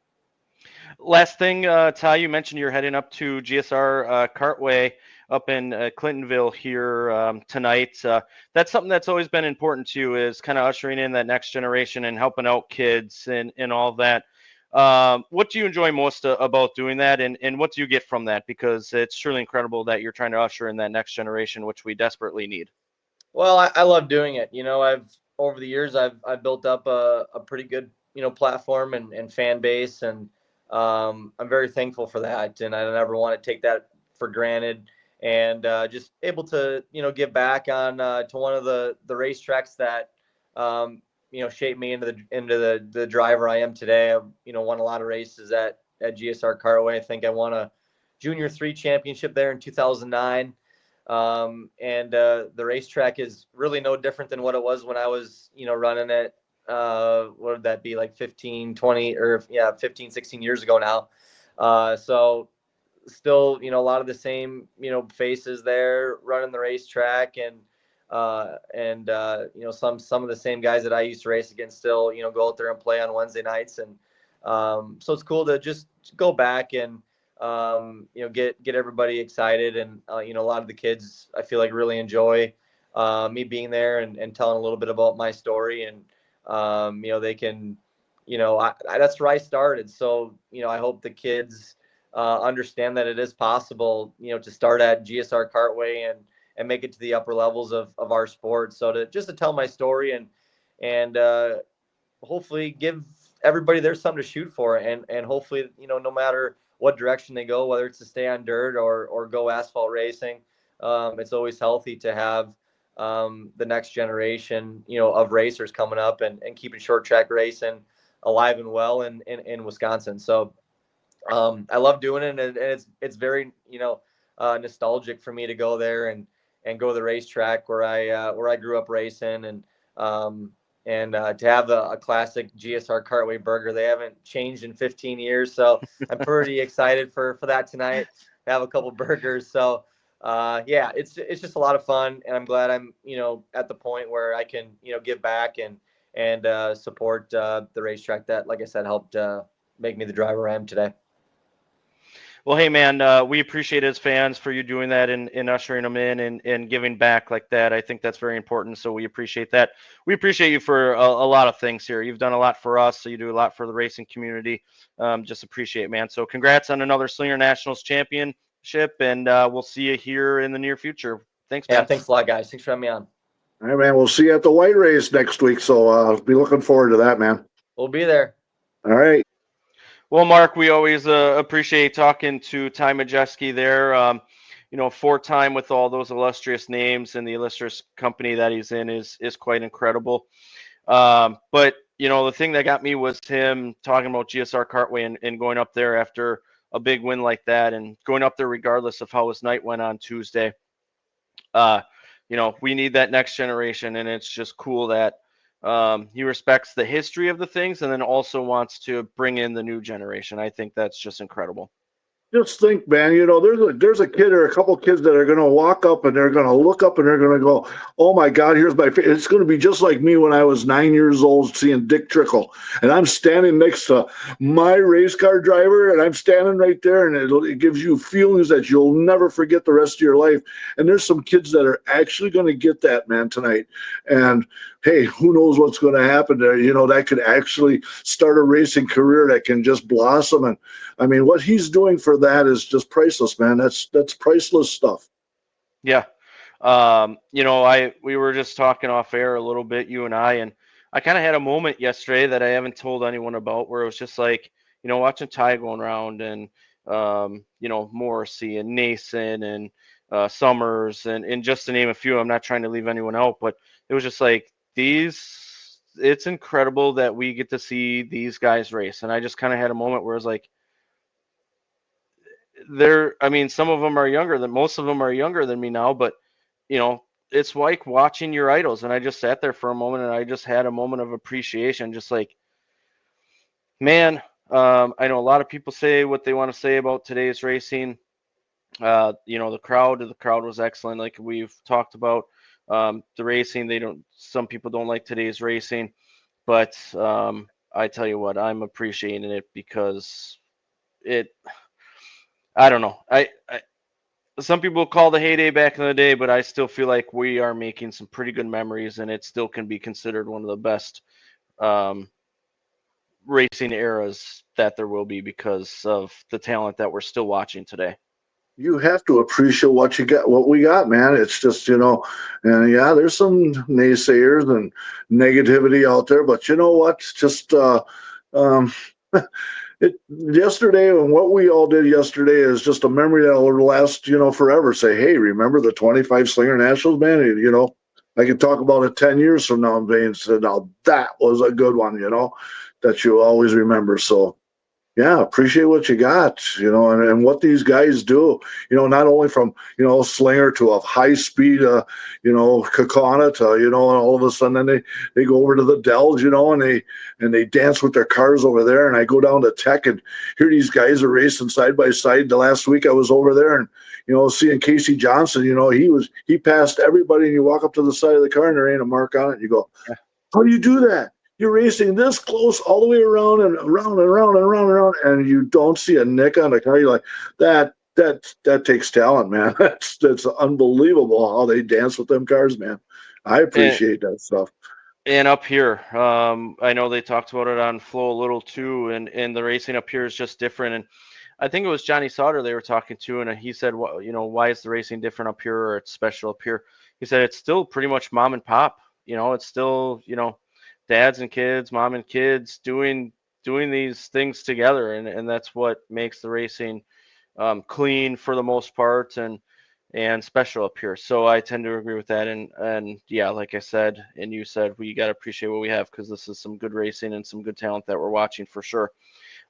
Last thing, Ty, you mentioned you're heading up to GSR Cartway up in Clintonville here tonight. That's something that's always been important to you, is kind of ushering in that next generation and helping out kids and all that. What do you enjoy most about doing that, and what do you get from that? Because it's truly incredible that you're trying to usher in that next generation, which we desperately need. Well, I love doing it. Over the years, I've built up a pretty good, platform and fan base, and I'm very thankful for that. And I never want to take that for granted. And just able to, give back on to one of the racetracks that, shaped me into the driver I am today. I've, won a lot of races at GSR Cartway. I think I won a Junior 3 championship there in 2009. And the racetrack is really no different than what it was when I was, running it. What would that be, like 15, 16 years ago now. So still, a lot of the same, faces there running the racetrack, and some of the same guys that I used to race against still, go out there and play on Wednesday nights. And so it's cool to just go back and get everybody excited. And a lot of the kids, I feel like, really enjoy me being there and telling a little bit about my story. And they can, that's where I started. So I hope the kids understand that it is possible, to start at GSR Cartway and make it to the upper levels of our sport. So to tell my story and hopefully give everybody there something to shoot for, and hopefully, no matter what direction they go, whether it's to stay on dirt or go asphalt racing, it's always healthy to have the next generation, of racers coming up and keeping short track racing alive and well in Wisconsin. So I love doing it, and it's very, nostalgic for me to go there and go to the racetrack where I grew up racing, and to have a classic GSR Cartway burger. They haven't changed in 15 years, so I'm pretty excited for that tonight. Have a couple burgers. So yeah, it's just a lot of fun, and I'm glad I'm at the point where I can give back and support the racetrack that, like I said, helped make me the driver I am today. Well, hey, man, we appreciate as fans for you doing that and ushering them in and giving back like that. I think that's very important, so we appreciate that. We appreciate you for a lot of things here. You've done a lot for us, so you do a lot for the racing community. Just appreciate it, man. So congrats on another Slinger Nationals Championship, and we'll see you here in the near future. Thanks, man. Yeah, thanks a lot, guys. Thanks for having me on. All right, man. We'll see you at the white race next week, so I'll be looking forward to that, man. We'll be there. All right. Well, Mark, we always appreciate talking to Ty Majeski there. 4-time with all those illustrious names, and the illustrious company that he's in is quite incredible. But the thing that got me was him talking about GSR Cartway and going up there after a big win like that, and going up there regardless of how his night went on Tuesday. We need that next generation, and it's just cool that he respects the history of the things and then also wants to bring in the new generation. I think that's just incredible. Just think, man, there's a kid or a couple kids that are going to walk up and they're going to look up and they're going to go, oh my God, here's my face. It's going to be just like me when I was 9 years old seeing Dick Trickle. And I'm standing next to my race car driver, and I'm standing right there, and it gives you feelings that you'll never forget the rest of your life. And there's some kids that are actually going to get that, man, tonight. And hey, who knows what's going to happen there? That could actually start a racing career that can just blossom. And I mean, what he's doing for that is just priceless, man. That's priceless stuff. Yeah. We were just talking off air a little bit, you and I kind of had a moment yesterday that I haven't told anyone about, where it was just like, watching Ty going around and, Morrissey and Nason and Summers and just to name a few. I'm not trying to leave anyone out, but it was just like, it's incredible that we get to see these guys race. And I just kind of had a moment where I was like, some of them most of them are younger than me now, but it's like watching your idols. And I just sat there for a moment and I just had a moment of appreciation, just like, man, I know a lot of people say what they want to say about today's racing. The crowd was excellent. Like we've talked about, the racing, some people don't like today's racing. but I tell you what, I'm appreciating it because I don't know. Some people call the heyday back in the day, but I still feel like we are making some pretty good memories, and it still can be considered one of the best racing eras that there will be because of the talent that we're still watching today. You have to appreciate what we got, man. It's just, and yeah, there's some naysayers and negativity out there, but you know what? It's just, yesterday and what we all did yesterday is just a memory that will last, forever. Say, hey, remember the 25 Slinger Nationals, man? I can talk about it 10 years from now and say, now that was a good one, that you always remember. So, yeah, appreciate what you got, and what these guys do, not only from, Slinger to a high speed, Kakana to, and all of a sudden then they go over to the Dells, and they dance with their cars over there. And I go down to Tech and hear these guys are racing side by side. The last week I was over there and, seeing Casey Johnson, he passed everybody, and you walk up to the side of the car and there ain't a mark on it. And you go, how do you do that? You're racing this close all the way around and around and around and around and around, and you don't see a nick on the car. You're like, that takes talent, man. That's unbelievable how they dance with them cars, man. I appreciate that stuff. And up here, I know they talked about it on Flow a little too, and the racing up here is just different. And I think it was Johnny Sauter they were talking to, and he said, well, why is the racing different up here, or it's special up here? He said it's still pretty much mom and pop. It's still, dads and kids, mom and kids doing these things together, and that's what makes the racing clean for the most part and special up here. So I tend to agree with that, and yeah, like I said and you said, we got to appreciate what we have because this is some good racing and some good talent that we're watching for sure.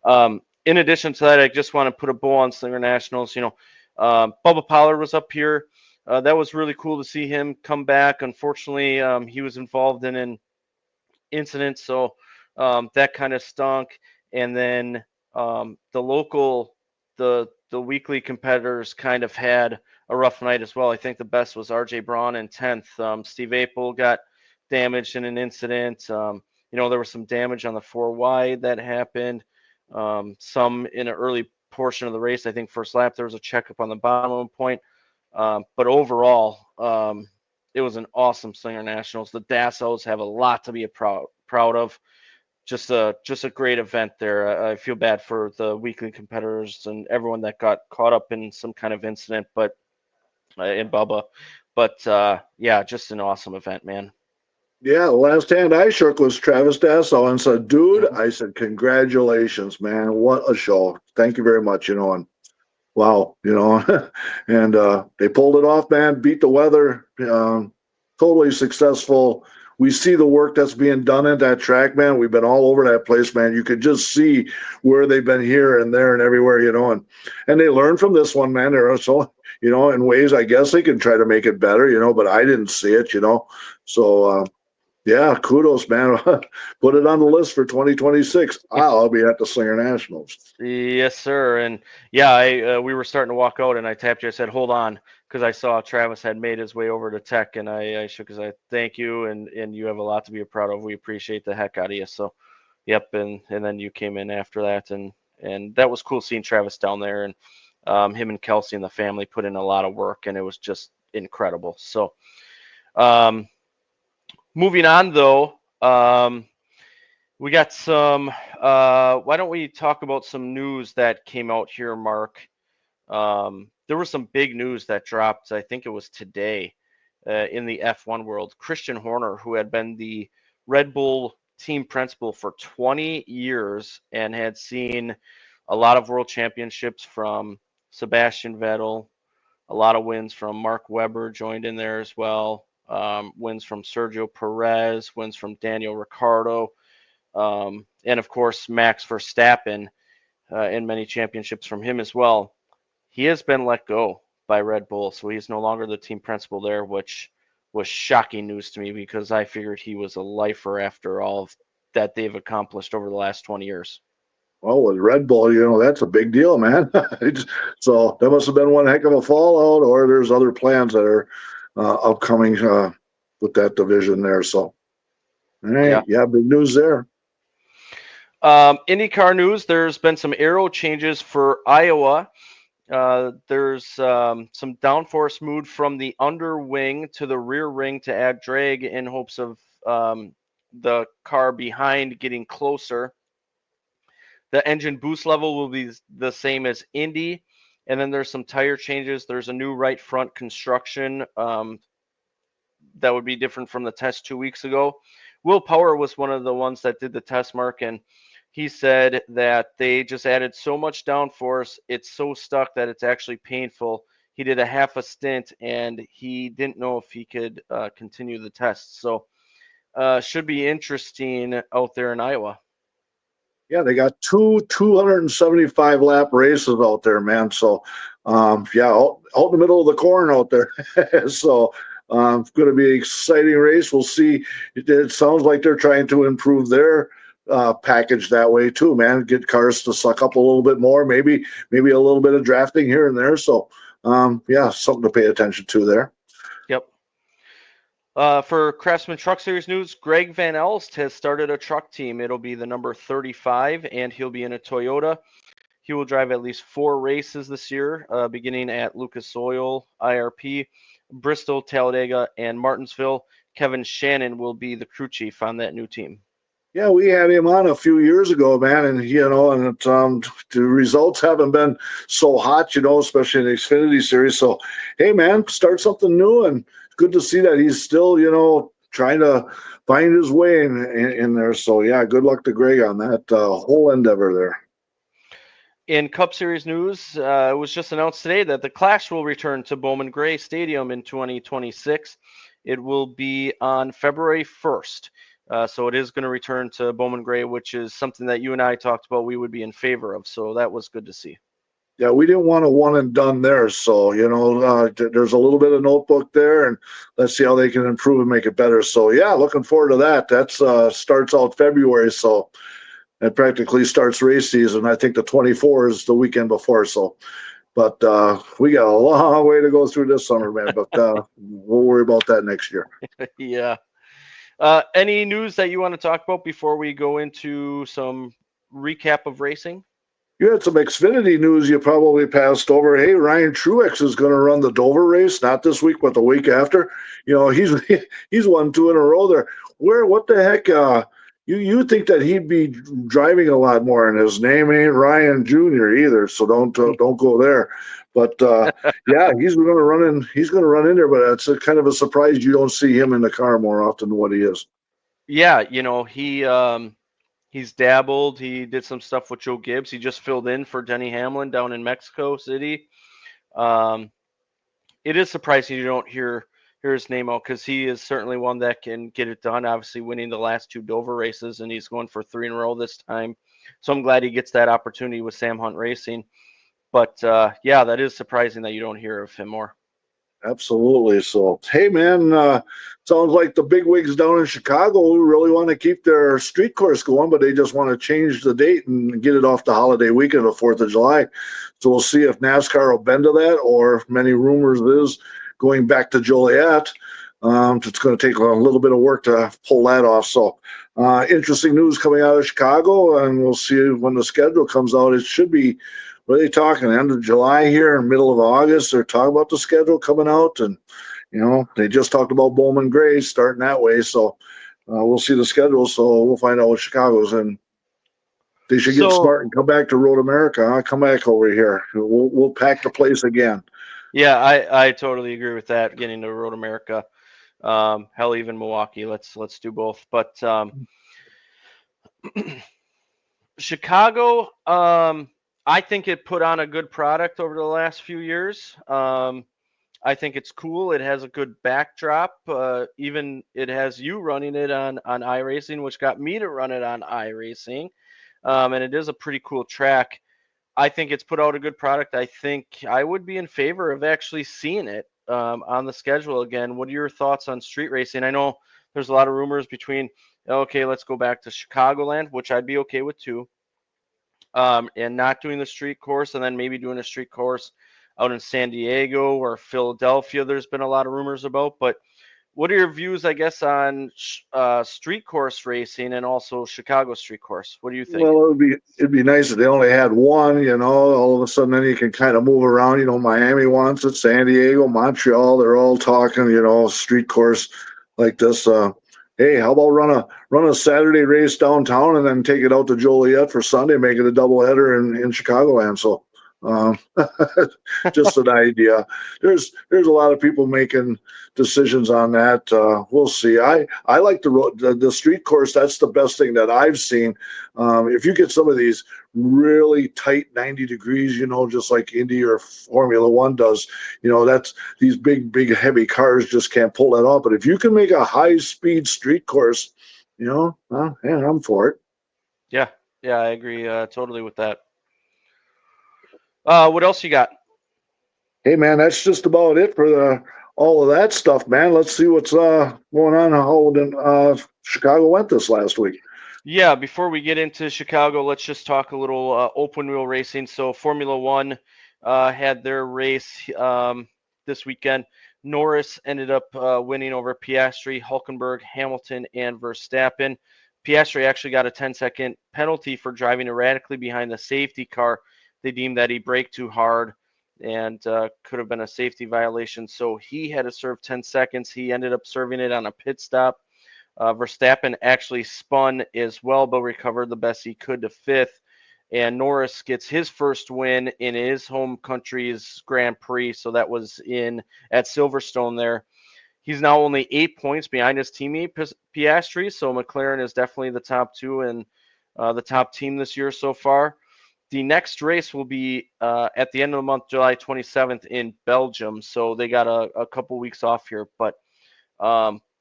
In addition to that, I just want to put a bow on Slinger Nationals. Bubba Pollard was up here. That was really cool to see him come back. Unfortunately, he was involved in an incident, so that kind of stunk. And then the weekly competitors kind of had a rough night as well. I think the best was RJ Braun in 10th. Steve Apel got damaged in an incident. There was some damage on the 4 wide that happened. Some in an early portion of the race. I think first lap there was a checkup on the bottom point. But overall, it was an awesome Slinger Nationals. The Dassos have a lot to be proud of. Just a great event there. I feel bad for the weekly competitors and everyone that got caught up in some kind of incident, but in Bubba. But yeah, just an awesome event, man. Yeah, the last hand I shook was Travis Dasso and said, dude, I said, congratulations, man. What a show. Thank you very much, and wow, and they pulled it off, man, beat the weather, totally successful. We see the work that's being done at that track, man. We've been all over that place, man. You could just see where they've been here and there and everywhere, and they learned from this one, man. They're so, in ways, I guess they can try to make it better, but I didn't see it, so, yeah, kudos, man. Put it on the list for 2026. I'll be at the Slinger Nationals. Yes, sir. And yeah, we were starting to walk out, and I tapped you. I said, "Hold on," because I saw Travis had made his way over to Tech, and I shook his head. Thank you, and you have a lot to be proud of. We appreciate the heck out of you. So, yep. And then you came in after that, and that was cool seeing Travis down there, and him and Kelsey and the family put in a lot of work, and it was just incredible. So, moving on, though, we got some. Why don't we talk about some news that came out here, Mark? There was some big news that dropped. I think it was today in the F1 world. Christian Horner, who had been the Red Bull team principal for 20 years and had seen a lot of world championships from Sebastian Vettel, a lot of wins from Mark Webber joined in there as well. Wins from Sergio Perez, wins from Daniel Ricciardo, and of course Max Verstappen, and many championships from him as well. He has been let go by Red Bull, so he's no longer the team principal there, which was shocking news to me because I figured he was a lifer after all that they've accomplished over the last 20 years. Well, with Red Bull, that's a big deal, man. So that must have been one heck of a fallout, or there's other plans that are upcoming with that division there. So, All right. Yeah, big news there. IndyCar news, there's been some aero changes for Iowa. There's some downforce moved from the under wing to the rear ring to add drag in hopes of the car behind getting closer. The engine boost level will be the same as Indy. And then there's some tire changes. There's a new right front construction that would be different from the test 2 weeks ago. Will Power was one of the ones that did the test, Mark, and he said that they just added so much downforce, it's so stuck that it's actually painful. He did a half a stint, and he didn't know if he could continue the test. So should be interesting out there in Iowa. Yeah, they got two 275 lap races out there, man. So, yeah, out in the middle of the corn out there. So, it's going to be an exciting race. We'll see. It sounds like they're trying to improve their package that way too, man. Get cars to suck up a little bit more, maybe a little bit of drafting here and there. So, yeah, something to pay attention to there. Yep. For Craftsman Truck Series news, Greg Van Elst has started a truck team. It'll be the number 35, and he'll be in a Toyota. He will drive at least 4 races this year, beginning at Lucas Oil, IRP, Bristol, Talladega, and Martinsville. Kevin Shannon will be the crew chief on that new team. Yeah, we had him on a few years ago, man, and the results haven't been so hot, especially in the Xfinity Series. So, hey, man, start something new, and good to see that he's still, trying to find his way in there. So, yeah, good luck to Greg on that whole endeavor there. In Cup Series news, it was just announced today that the Clash will return to Bowman Gray Stadium in 2026. It will be on February 1st. So it is going to return to Bowman Gray, which is something that you and I talked about we would be in favor of. So that was good to see. Yeah, we didn't want a one and done there. So, there's a little bit of notebook there, and let's see how they can improve and make it better. So, yeah, looking forward to that. That's starts out February. So it practically starts race season. I think the 24 is the weekend before. So, but we got a long way to go through this summer, man. But we'll worry about that next year. Yeah. Any news that you want to talk about before we go into some recap of racing? You had some Xfinity news you probably passed over. Hey, Ryan Truex is going to run the Dover race, not this week, but the week after. He's won 2 in a row there. What the heck? You think that he'd be driving a lot more, and his name ain't Ryan Jr. either, so don't go there. But yeah, he's going to run in. He's going to run in there, but it's a kind of a surprise you don't see him in the car more often than what he is. Yeah, he's dabbled. He did some stuff with Joe Gibbs. He just filled in for Denny Hamlin down in Mexico City. It is surprising you don't hear his name out, because he is certainly one that can get it done. Obviously, winning the last 2 Dover races, and he's going for 3 in a row this time. So I'm glad he gets that opportunity with Sam Hunt Racing. But yeah, that is surprising that you don't hear of him more. Absolutely. So, hey, man, sounds like the big wigs down in Chicago really want to keep their street course going, but they just want to change the date and get it off the holiday weekend of 4th of July. So we'll see if NASCAR will bend to that, or if many rumors is going back to Joliet. It's going to take a little bit of work to pull that off. So interesting news coming out of Chicago, and we'll see when the schedule comes out. It should be, what are they talking, end of July here, middle of August? They're talking about the schedule coming out, and they just talked about Bowman Gray starting that way. So we'll see the schedule. So we'll find out what Chicago's in. They should get smart and come back to Road America. Huh? Come back over here. We'll pack the place again. Yeah, I totally agree with that. Getting to Road America, hell, even Milwaukee. Let's do both. But Chicago, I think it put on a good product over the last few years. I think it's cool. It has a good backdrop. Even it has you running it on iRacing, which got me to run it on iRacing. And it is a pretty cool track. I think it's put out a good product. I think I would be in favor of actually seeing it on the schedule again. What are your thoughts on street racing? I know there's a lot of rumors between, okay, let's go back to Chicagoland, which I'd be okay with too, and not doing the street course, and then maybe doing a street course out in San Diego or Philadelphia. There's been a lot of rumors about, but what are your views, I guess, on street course racing and also Chicago street course? What do you think? Well, it'd be nice if they only had one, all of a sudden then you can kind of move around. Miami wants it, San Diego, Montreal, they're all talking, street course like this. Hey, how about run a Saturday race downtown and then take it out to Joliet for Sunday, make it a doubleheader in Chicagoland. So um, just an idea. There's a lot of people making decisions on that. We'll see. I like the street course. That's the best thing that I've seen. If you get some of these really tight 90 degrees, just like Indy or Formula One does, that's these big heavy cars just can't pull that off. But if you can make a high speed street course, yeah, I'm for it. Yeah, I agree totally with that. What else you got? Hey man, that's just about it for all of that stuff, man. Let's see what's going on. How Chicago went this last week. Yeah, before we get into Chicago, let's just talk a little open wheel racing. So Formula One had their race this weekend. Norris ended up winning over Piastri, Hülkenberg, Hamilton, and Verstappen. Piastri actually got a 10-second penalty for driving erratically behind the safety car. They deemed that he braked too hard and could have been a safety violation. So he had to serve 10 seconds. He ended up serving it on a pit stop. Verstappen actually spun as well, but recovered the best he could to fifth. And Norris gets his first win in his home country's Grand Prix. So that was at Silverstone there. He's now only 8 points behind his teammate Piastri. So McLaren is definitely the top two and the top team this year so far. The next race will be at the end of the month, July 27th in Belgium. So they got a couple weeks off here. But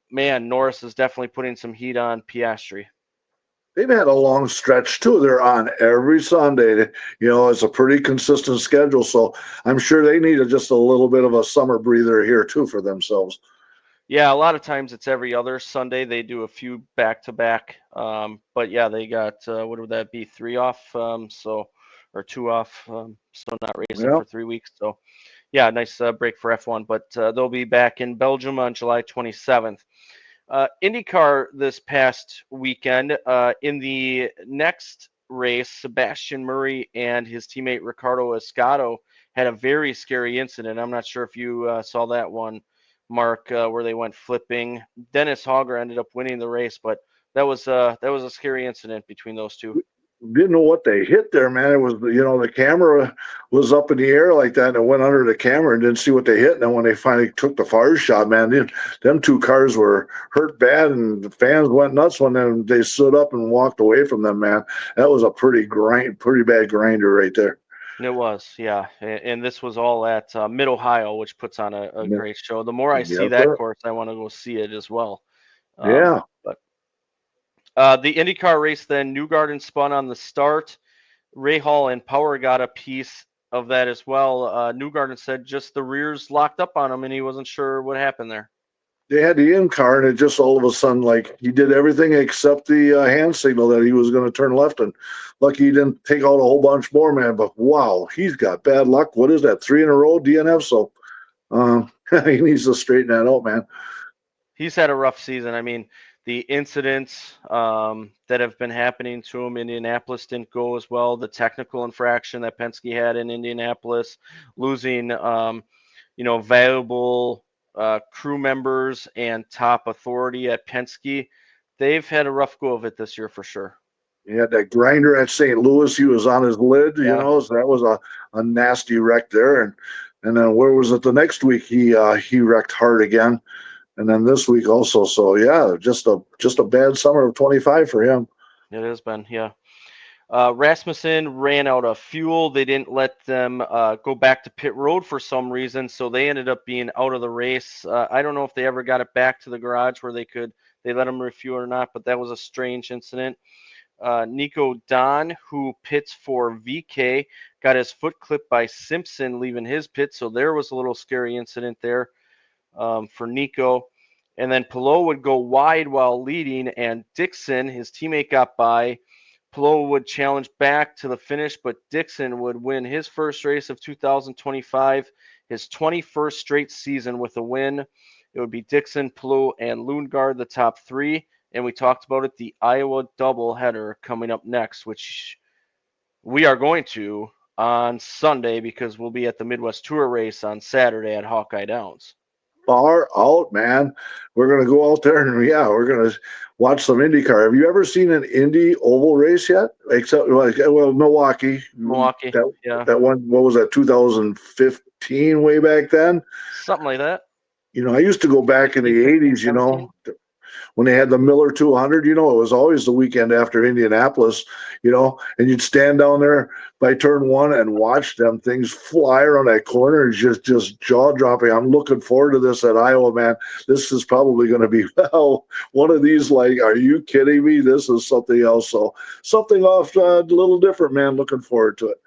man, Norris is definitely putting some heat on Piastri. They've had a long stretch too. They're on every Sunday. It's a pretty consistent schedule. So I'm sure they need just a little bit of a summer breather here too for themselves. Yeah, a lot of times it's every other Sunday. They do a few back-to-back. But yeah, they got, what would that be, 3 off? Or 2 off. So not racing for 3 weeks. So yeah, nice break for F1. But they'll be back in Belgium on July 27th. IndyCar this past weekend. In the next race, Sebastian Murray and his teammate Ricardo Escato had a very scary incident. I'm not sure if you saw that one, Mark, where they went flipping. Dennis Hogger ended up winning the race, but that was a scary incident between those two. Didn't know what they hit there, man. It was, the camera was up in the air like that, and it went under the camera and didn't see what they hit. And then when they finally took the far shot, man, them two cars were hurt bad, and the fans went nuts when they stood up and walked away from them, man. That was a pretty bad grinder right there. It was, yeah. And this was all at Mid-Ohio, which puts on a great show. The more I see that course, I want to go see it as well. Yeah. But the IndyCar race then, Newgarden spun on the start. Rahal and Power got a piece of that as well. Newgarden said just the rears locked up on him, and he wasn't sure what happened there. They had the in-car, and it just all of a sudden, like, he did everything except the hand signal that he was going to turn left, and lucky he didn't take out a whole bunch more, man. But, wow, he's got bad luck. What is that, 3 in a row, DNF? So he needs to straighten that out, man. He's had a rough season. I mean, the incidents that have been happening to him in Indianapolis didn't go as well. The technical infraction that Penske had in Indianapolis, losing, valuable crew members and top authority at Penske. They've had a rough go of it this year for sure. He had that grinder at St. Louis. He was on his lid, so that was a nasty wreck there. And then where was it the next week? He wrecked hard again. And then this week also. So yeah, just a bad summer of 25 for him. It has been, yeah. Rasmussen ran out of fuel. They didn't let them go back to pit road for some reason, so they ended up being out of the race. I don't know if they ever got it back to the garage where they let them refuel or not, but that was a strange incident. Nico Don, who pits for VK, got his foot clipped by Simpson leaving his pit, so there was a little scary incident there for Nico. And then Palou would go wide while leading, and Dixon, his teammate, got by. Palou would challenge back to the finish, but Dixon would win his first race of 2025, his 21st straight season with a win. it would be Dixon, Plough, and Lundgaard, the top three. And we talked about it, the Iowa doubleheader coming up next, which we are going to on Sunday because we'll be at the Midwest Tour race on Saturday at Hawkeye Downs. Far out, man. We're going to go out there and we're going to watch some IndyCar. Have you ever seen an Indy oval race yet? Except, Milwaukee. Yeah. That one, what was that, 2015, way back then? Something like that. I used to go back in the 80s, when they had the Miller 200, it was always the weekend after Indianapolis, and you'd stand down there by turn one and watch them things fly around that corner and just jaw dropping. I'm looking forward to this at Iowa, man. This is probably going to be one of these, like, are you kidding me? This is something else. So something off a little different, man. Looking forward to it.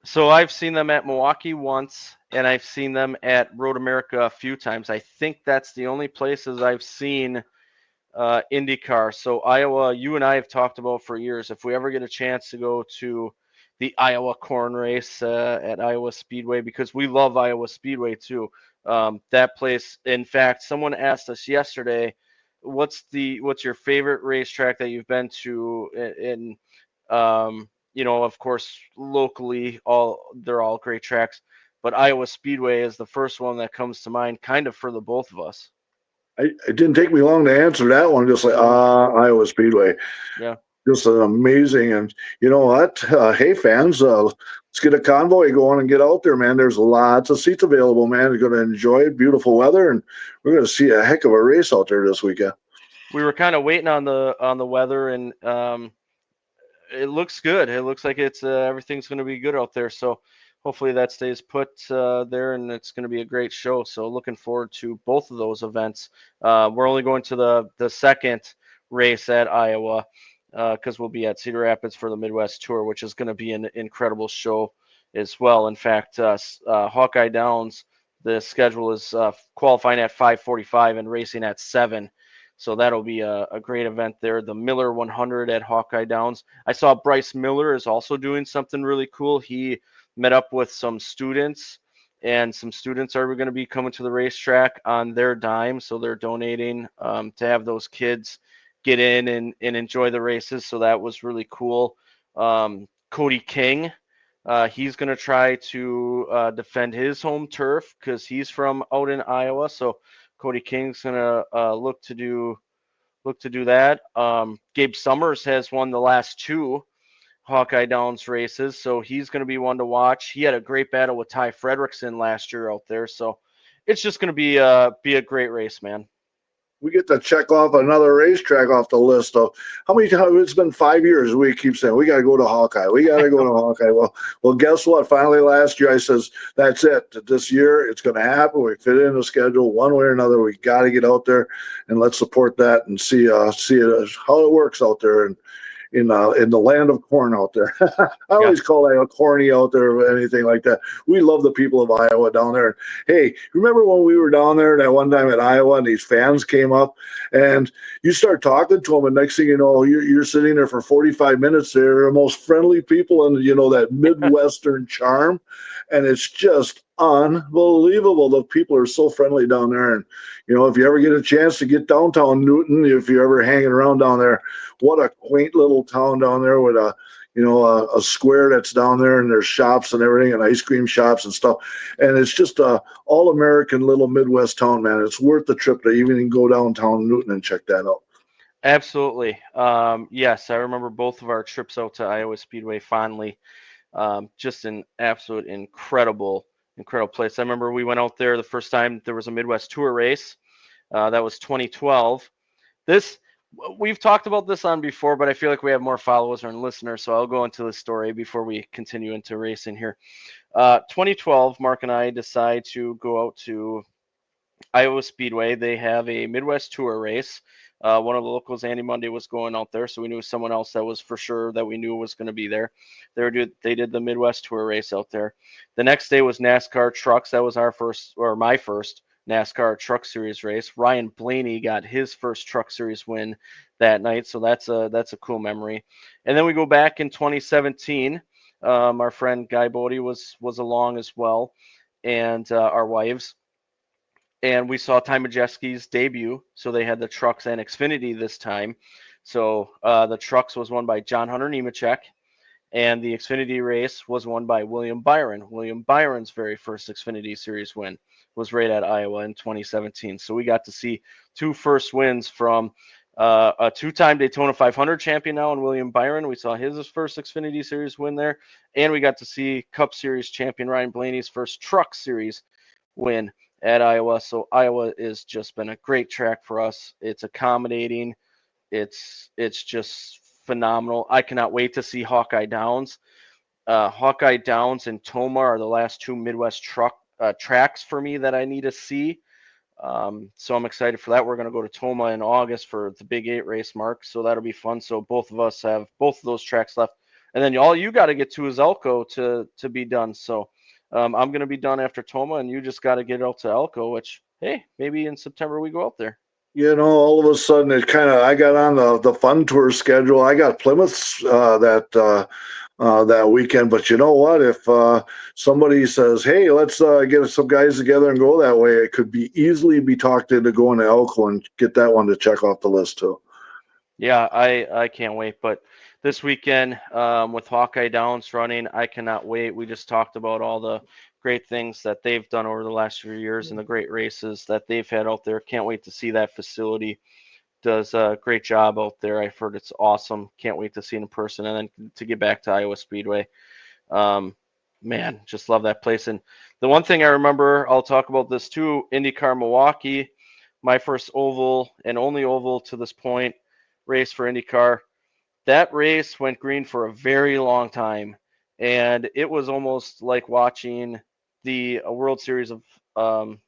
So I've seen them at Milwaukee once, and I've seen them at Road America a few times. I think that's the only places I've seen IndyCar. So Iowa, you and I have talked about for years, if we ever get a chance to go to the Iowa corn race at Iowa Speedway, because we love Iowa Speedway too. That place, in fact, someone asked us yesterday, what's your favorite racetrack that you've been to in of course, locally, they're all great tracks, but Iowa Speedway is the first one that comes to mind, kind of for the both of us. It didn't take me long to answer that one. Just like, Iowa Speedway. Yeah. Just an amazing. And you know what? Hey, fans, let's get a convoy going and get out there, man. There's lots of seats available, man. You're going to enjoy it. Beautiful weather. And we're going to see a heck of a race out there this weekend. We were kind of waiting on the weather, and it looks good. It looks like it's everything's going to be good out there. So hopefully that stays put there, and it's going to be a great show. So looking forward to both of those events. We're only going to the second race at Iowa because we'll be at Cedar Rapids for the Midwest Tour, which is going to be an incredible show as well. In fact, Hawkeye Downs, the schedule is qualifying at 5:45 and racing at 7. So that'll be a great event there. The Miller 100 at Hawkeye Downs. I saw Bryce Miller is also doing something really cool. He met up with some students, and some students are going to be coming to the racetrack on their dime. So they're donating to have those kids get in and enjoy the races. So that was really cool. Cody King, he's going to try to defend his home turf because he's from out in Iowa. So Cody King's going to look to do that. Gabe Summers has won the last 2 Hawkeye Downs races, so he's going to be one to watch. He had a great battle with Ty Fredrickson last year out there, so it's just going to be a great race, man. We get to check off another racetrack off the list of how many times. It's been 5 years. We keep saying we got to go to Hawkeye. We got to go to Hawkeye. Well, guess what? Finally, last year I says that's it. This year it's going to happen. We fit in the schedule one way or another. We got to get out there and let's support that and see it, how it works out there and in the land of corn out there. I always call that a corny out there or anything like that. We love the people of Iowa down there. Hey, remember when we were down there that one time at Iowa and these fans came up and you start talking to them and next thing you know, you're sitting there for 45 minutes. They're the most friendly people and that Midwestern charm. And it's just unbelievable. The people are so friendly down there. And, if you ever get a chance to get downtown Newton, if you're ever hanging around down there, what a quaint little town down there with a square that's down there and there's shops and everything and ice cream shops and stuff. And it's just a all-American little Midwest town, man. It's worth the trip to even go downtown Newton and check that out. Absolutely. Yes, I remember both of our trips out to Iowa Speedway fondly. Just an absolute incredible place. I remember we went out there the first time there was a Midwest Tour race. That was 2012. We've talked about this on before, but I feel like we have more followers and listeners, so I'll go into the story before we continue into racing here. 2012, Mark and I decide to go out to Iowa Speedway. They have a Midwest Tour race. One of the locals, Andy Monday, was going out there, so we knew someone else that was for sure that we knew was going to be there. They did the Midwest Tour race out there. The next day was NASCAR Trucks. That was my first NASCAR Truck Series race. Ryan Blaney got his first Truck Series win that night, so that's a cool memory. And then we go back in 2017. Our friend Guy Bodie was along as well, and our wives. And we saw Ty Majeski's debut. So they had the trucks and Xfinity this time. So the trucks was won by John Hunter Nemechek, and the Xfinity race was won by William Byron. William Byron's very first Xfinity Series win was right at Iowa in 2017. So we got to see two first wins from a two-time Daytona 500 champion now in William Byron. We saw his first Xfinity Series win there, and we got to see Cup Series champion Ryan Blaney's first Truck Series win at Iowa. So Iowa has just been a great track for us. It's accommodating. It's just phenomenal. I cannot wait to see Hawkeye Downs. Hawkeye Downs and Toma are the last two Midwest tracks for me that I need to see. So I'm excited for that. We're going to go to Toma in August for the Big 8 race, Mark. So that'll be fun. So both of us have both of those tracks left. And then all you got to get to is Elko to be done. So I'm going to be done after Toma, and you just got to get out to Elko, which, hey, maybe in September we go out there. You know, all of a sudden I got on the fun tour schedule. I got Plymouth that weekend, but you know what? If somebody says, "Hey, let's get some guys together and go that way," it could easily be talked into going to Elko and get that one to check off the list too. Yeah, I can't wait. But this weekend with Hawkeye Downs running, I cannot wait. We just talked about all the great things that they've done over the last few years and the great races that they've had out there. Can't wait to see that facility. Does a great job out there. I've heard it's awesome. Can't wait to see it in person. And then to get back to Iowa Speedway. Man, just love that place. And the one thing I remember, I'll talk about this too, IndyCar Milwaukee, my first oval and only oval to this point race for IndyCar. That race went green for a very long time, and it was almost like watching the World Series of the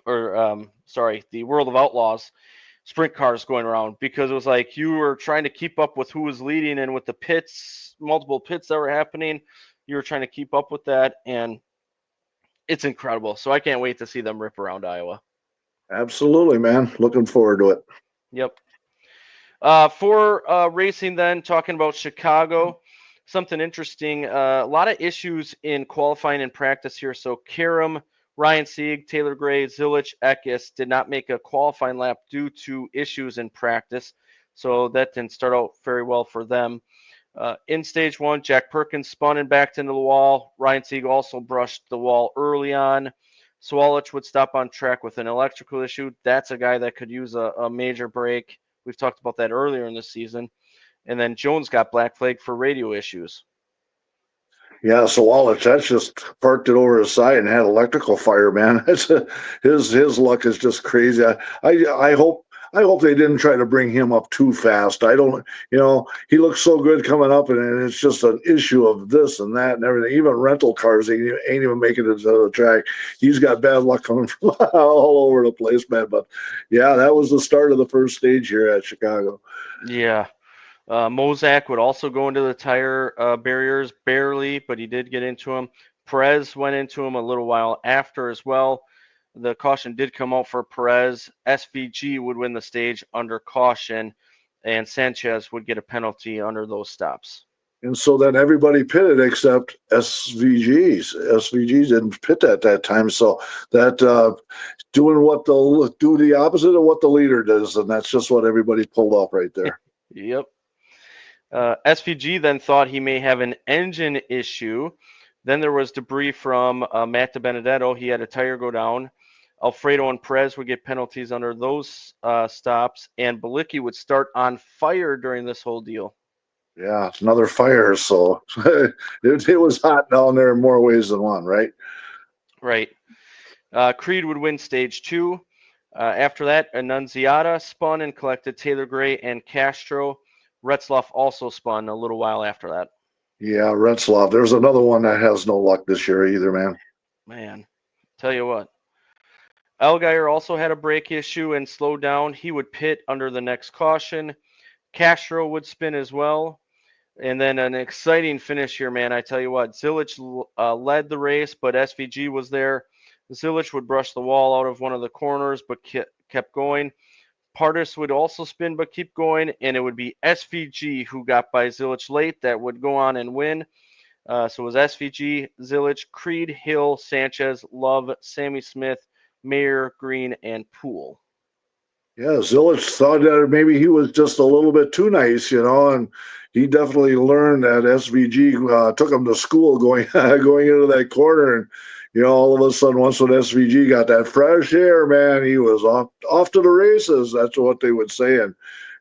World of Outlaws sprint cars going around, because it was like you were trying to keep up with who was leading, and with the multiple pits that were happening, you were trying to keep up with that, and it's incredible. So I can't wait to see them rip around Iowa. Absolutely, man. Looking forward to it. Yep. For racing then, talking about Chicago, something interesting. A lot of issues in qualifying and practice here. So Karam, Ryan Sieg, Taylor Gray, Zilich, Eckes did not make a qualifying lap due to issues in practice. So that didn't start out very well for them. In stage one, Jack Perkins spun and backed into the wall. Ryan Sieg also brushed the wall early on. Swalich would stop on track with an electrical issue. That's a guy that could use a major break. We've talked about that earlier in the season. And then Jones got black flagged for radio issues. Yeah, so Wallace, that's just parked it over his side and had electrical fire, man. His luck is just crazy. I hope they didn't try to bring him up too fast. I don't, he looks so good coming up, and it's just an issue of this and that and everything. Even rental cars ain't even making it to the track. He's got bad luck coming from all over the place, man. But yeah, that was the start of the first stage here at Chicago. Yeah. Mozak would also go into the tire barriers barely, but he did get into them. Perez went into him a little while after as well. The caution did come out for Perez. SVG would win the stage under caution, and Sanchez would get a penalty under those stops. And so then everybody pitted except SVGs. SVGs didn't pit at that time. So that do the opposite of what the leader does, and that's just what everybody pulled off right there. Yep. SVG then thought he may have an engine issue. Then there was debris from Matt DiBenedetto. He had a tire go down. Alfredo and Perez would get penalties under those stops, and Bilicki would start on fire during this whole deal. Yeah, it's another fire. So it was hot down there in more ways than one, right? Right. Creed would win stage two. After that, Annunziata spun and collected Taylor Gray and Castro. Retzloff also spun a little while after that. Yeah, Retzloff. There's another one that has no luck this year either, man. Man, tell you what. Allgaier also had a brake issue and slowed down. He would pit under the next caution. Castro would spin as well. And then an exciting finish here, man. I tell you what, Zilich led the race, but SVG was there. Zilich would brush the wall out of one of the corners, but kept going. Pardis would also spin but keep going, and it would be SVG who got by Zilich late that would go on and win. So it was SVG, Zilich, Creed, Hill, Sanchez, Love, Sammy Smith, Mayer, Green, and Poole. Yeah, Zilich thought that maybe he was just a little bit too nice, and he definitely learned that SVG took him to school going going into that corner, and all of a sudden, once when SVG got that fresh air, man, he was off to the races. That's what they would say,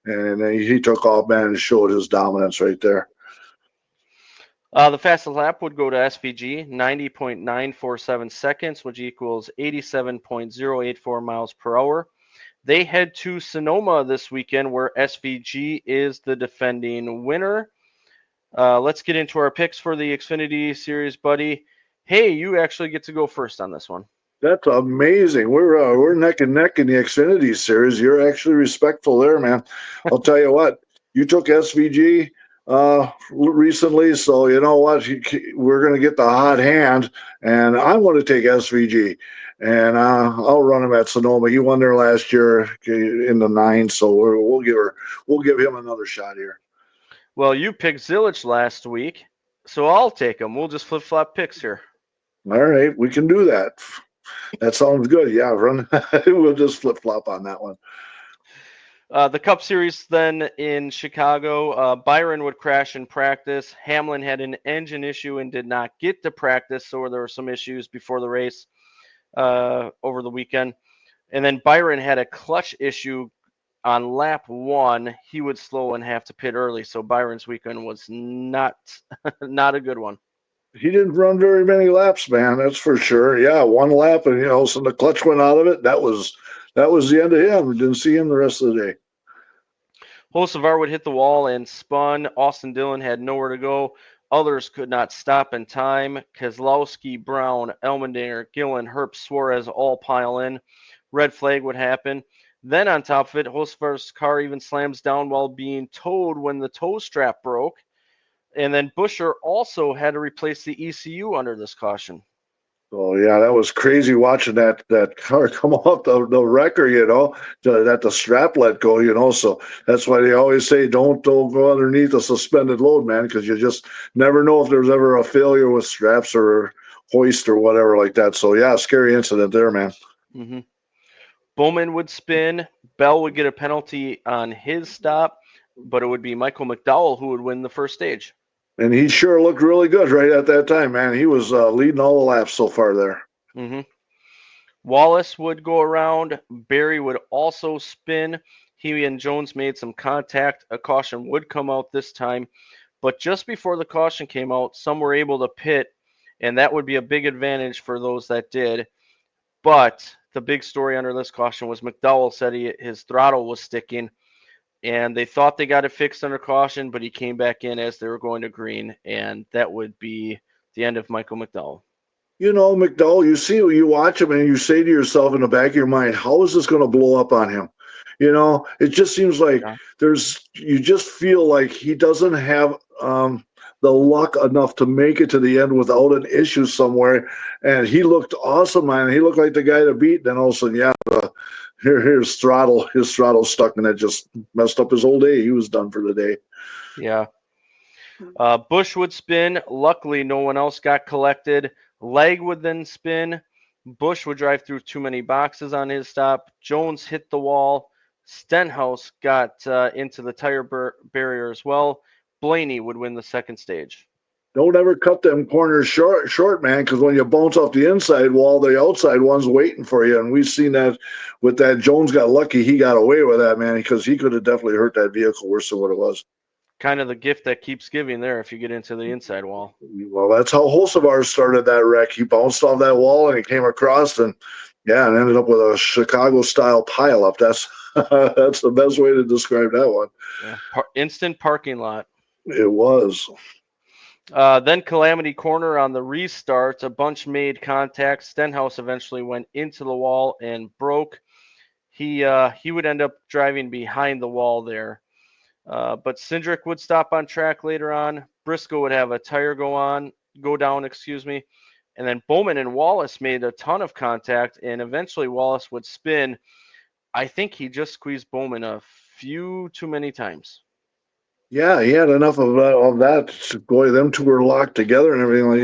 and he took off, man, and showed his dominance right there. The fastest lap would go to SVG, 90.947 seconds, which equals 87.084 miles per hour. They head to Sonoma this weekend, where SVG is the defending winner. Let's get into our picks for the Xfinity Series, buddy. Hey, you actually get to go first on this one. That's amazing. We're neck and neck in the Xfinity Series. You're actually respectful there, man. I'll tell you what. You took SVG recently, so you know what? We're going to get the hot hand, and I'm going to take SVG, and I'll run him at Sonoma. He won there last year in the 9, so we'll give him another shot here. Well, you picked Zilich last week, so I'll take him. We'll just flip-flop picks here. All right, we can do that. That sounds good. Yeah, we'll just flip-flop on that one. The Cup Series then in Chicago, Byron would crash in practice. Hamlin had an engine issue and did not get to practice, so there were some issues before the race over the weekend. And then Byron had a clutch issue on lap 1. He would slow and have to pit early, so Byron's weekend was not a good one. He didn't run very many laps, man. That's for sure. Yeah, 1 lap, and so the clutch went out of it. That was the end of him. Didn't see him the rest of the day. Hocevar would hit the wall and spun. Austin Dillon had nowhere to go. Others could not stop in time. Keselowski, Brown, Elmendinger, Gillen, Herb, Suarez all pile in. Red flag would happen. Then on top of it, Hocevar's car even slams down while being towed when the tow strap broke. And then Buescher also had to replace the ECU under this caution. Oh yeah, that was crazy watching that car come off the wrecker, that the strap let go, so that's why they always say don't go underneath a suspended load, man, because you just never know if there's ever a failure with straps or hoist or whatever like that. So yeah, scary incident there, man. Mm-hmm. Bowman would spin. Bell would get a penalty on his stop, but it would be Michael McDowell who would win the first stage. And he sure looked really good right at that time, man. He was leading all the laps so far there. Mm-hmm. Wallace would go around. Barry would also spin. He and Jones made some contact. A caution would come out this time. But just before the caution came out, some were able to pit, and that would be a big advantage for those that did. But the big story under this caution was McDowell said his throttle was sticking, and they thought they got it fixed under caution, but he came back in as they were going to green, and that would be the end of Michael McDowell. McDowell, you watch him and you say to yourself in the back of your mind, how is this going to blow up on him? It just seems like you just feel like he doesn't have the luck enough to make it to the end without an issue somewhere. And he looked awesome, man. He looked like the guy to beat. Then all of a sudden, his throttle stuck, and it just messed up his whole day. He was done for the day. Yeah. Busch would spin. Luckily, no one else got collected. Leg would then spin. Busch would drive through too many boxes on his stop. Jones hit the wall. Stenhouse got into the tire barrier as well. Blaney would win the second stage. Don't ever cut them corners short, man, because when you bounce off the inside wall, the outside one's waiting for you. And we've seen that with that. Jones got lucky. He got away with that, man, because he could have definitely hurt that vehicle worse than what it was. Kind of the gift that keeps giving there if you get into the inside wall. Well, that's how Hocevar started that wreck. He bounced off that wall and he came across and ended up with a Chicago-style pileup. That's that's the best way to describe that one. Yeah. Instant parking lot. It was. Then Calamity Corner on the restart. A bunch made contact. Stenhouse eventually went into the wall and broke. He would end up driving behind the wall there. But Cindric would stop on track later on. Briscoe would have a tire go down, and then Bowman and Wallace made a ton of contact, and eventually Wallace would spin. I think he just squeezed Bowman a few too many times. Yeah, he had enough of that. Boy, them two were locked together and everything. Like,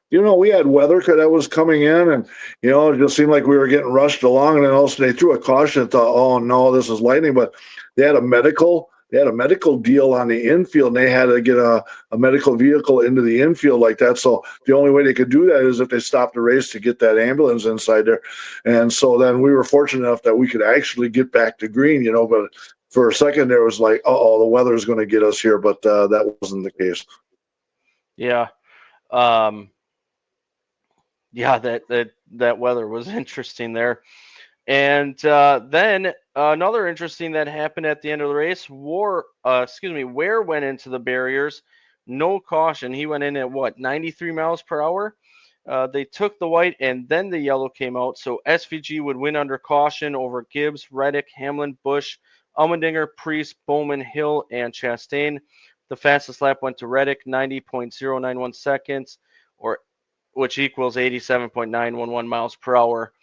we had weather that was coming in, and it just seemed like we were getting rushed along. And then also they threw a caution and thought, "Oh no, this is lightning." But they had a medical deal on the infield, and they had to get a medical vehicle into the infield like that. So the only way they could do that is if they stopped the race to get that ambulance inside there. And so then we were fortunate enough that we could actually get back to green. But for a second there was like, oh, the weather is going to get us here, but that wasn't the case. Yeah. Yeah, that weather was interesting there. And then another interesting that happened at the end of the race, Ware went into the barriers, no caution. He went in at 93 miles per hour. They took the white and then the yellow came out. So SVG would win under caution over Gibbs, Reddick, Hamlin, Busch, Allmendinger, Priest, Bowman, Hill, and Chastain. The fastest lap went to Reddick, 90.091 seconds, which equals 87.911 miles per hour.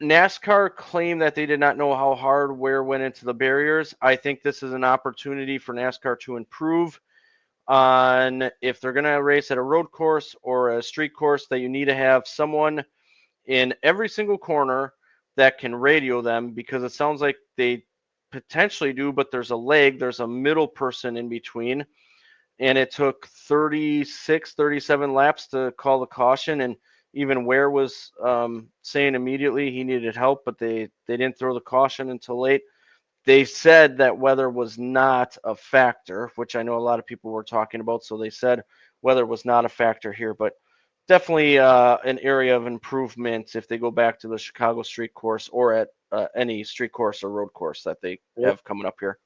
NASCAR claimed that they did not know how hard Ware went into the barriers. I think this is an opportunity for NASCAR to improve on if they're going to race at a road course or a street course, that you need to have someone in every single corner that can radio them, because it sounds like they potentially do, but there's a middle person in between. And it took 36, 37 laps to call the caution. And even Ware was saying immediately he needed help, but they didn't throw the caution until late. They said that weather was not a factor, which I know a lot of people were talking about. So they said weather was not a factor here, but definitely an area of improvement if they go back to the Chicago street course or at any street course or road course that they have coming up here.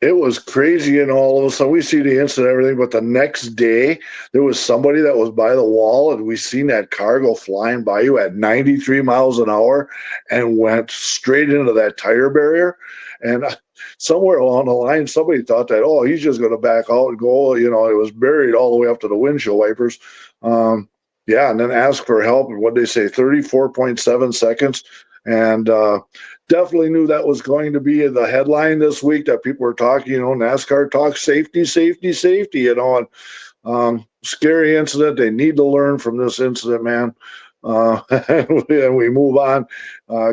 It was crazy, and all of a sudden we see the incident and everything, but the next day there was somebody that was by the wall, and we seen that car go flying by you at 93 miles an hour and went straight into that tire barrier. And somewhere along the line, somebody thought that, oh, he's just going to back out and go. It was buried all the way up to the windshield wipers. Yeah, and then ask for help. And what they say, 34.7 seconds. And definitely knew that was going to be the headline this week, that people were talking, NASCAR talks safety, safety, safety, and scary incident. They need to learn from this incident, man. And we move on.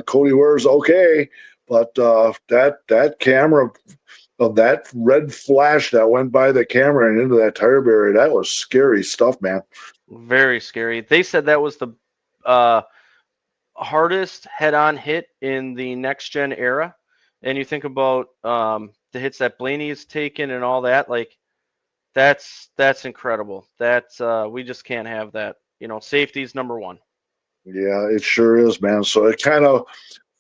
Cody Ware's okay, but that camera of that red flash that went by the camera and into that tire barrier, that was scary stuff, man. Very scary. They said that was the hardest head-on hit in the next-gen era. And you think about the hits that Blaney's taken and all that, like that's incredible. That's we just can't have that. Safety's number one. Yeah, it sure is, man. So it kind of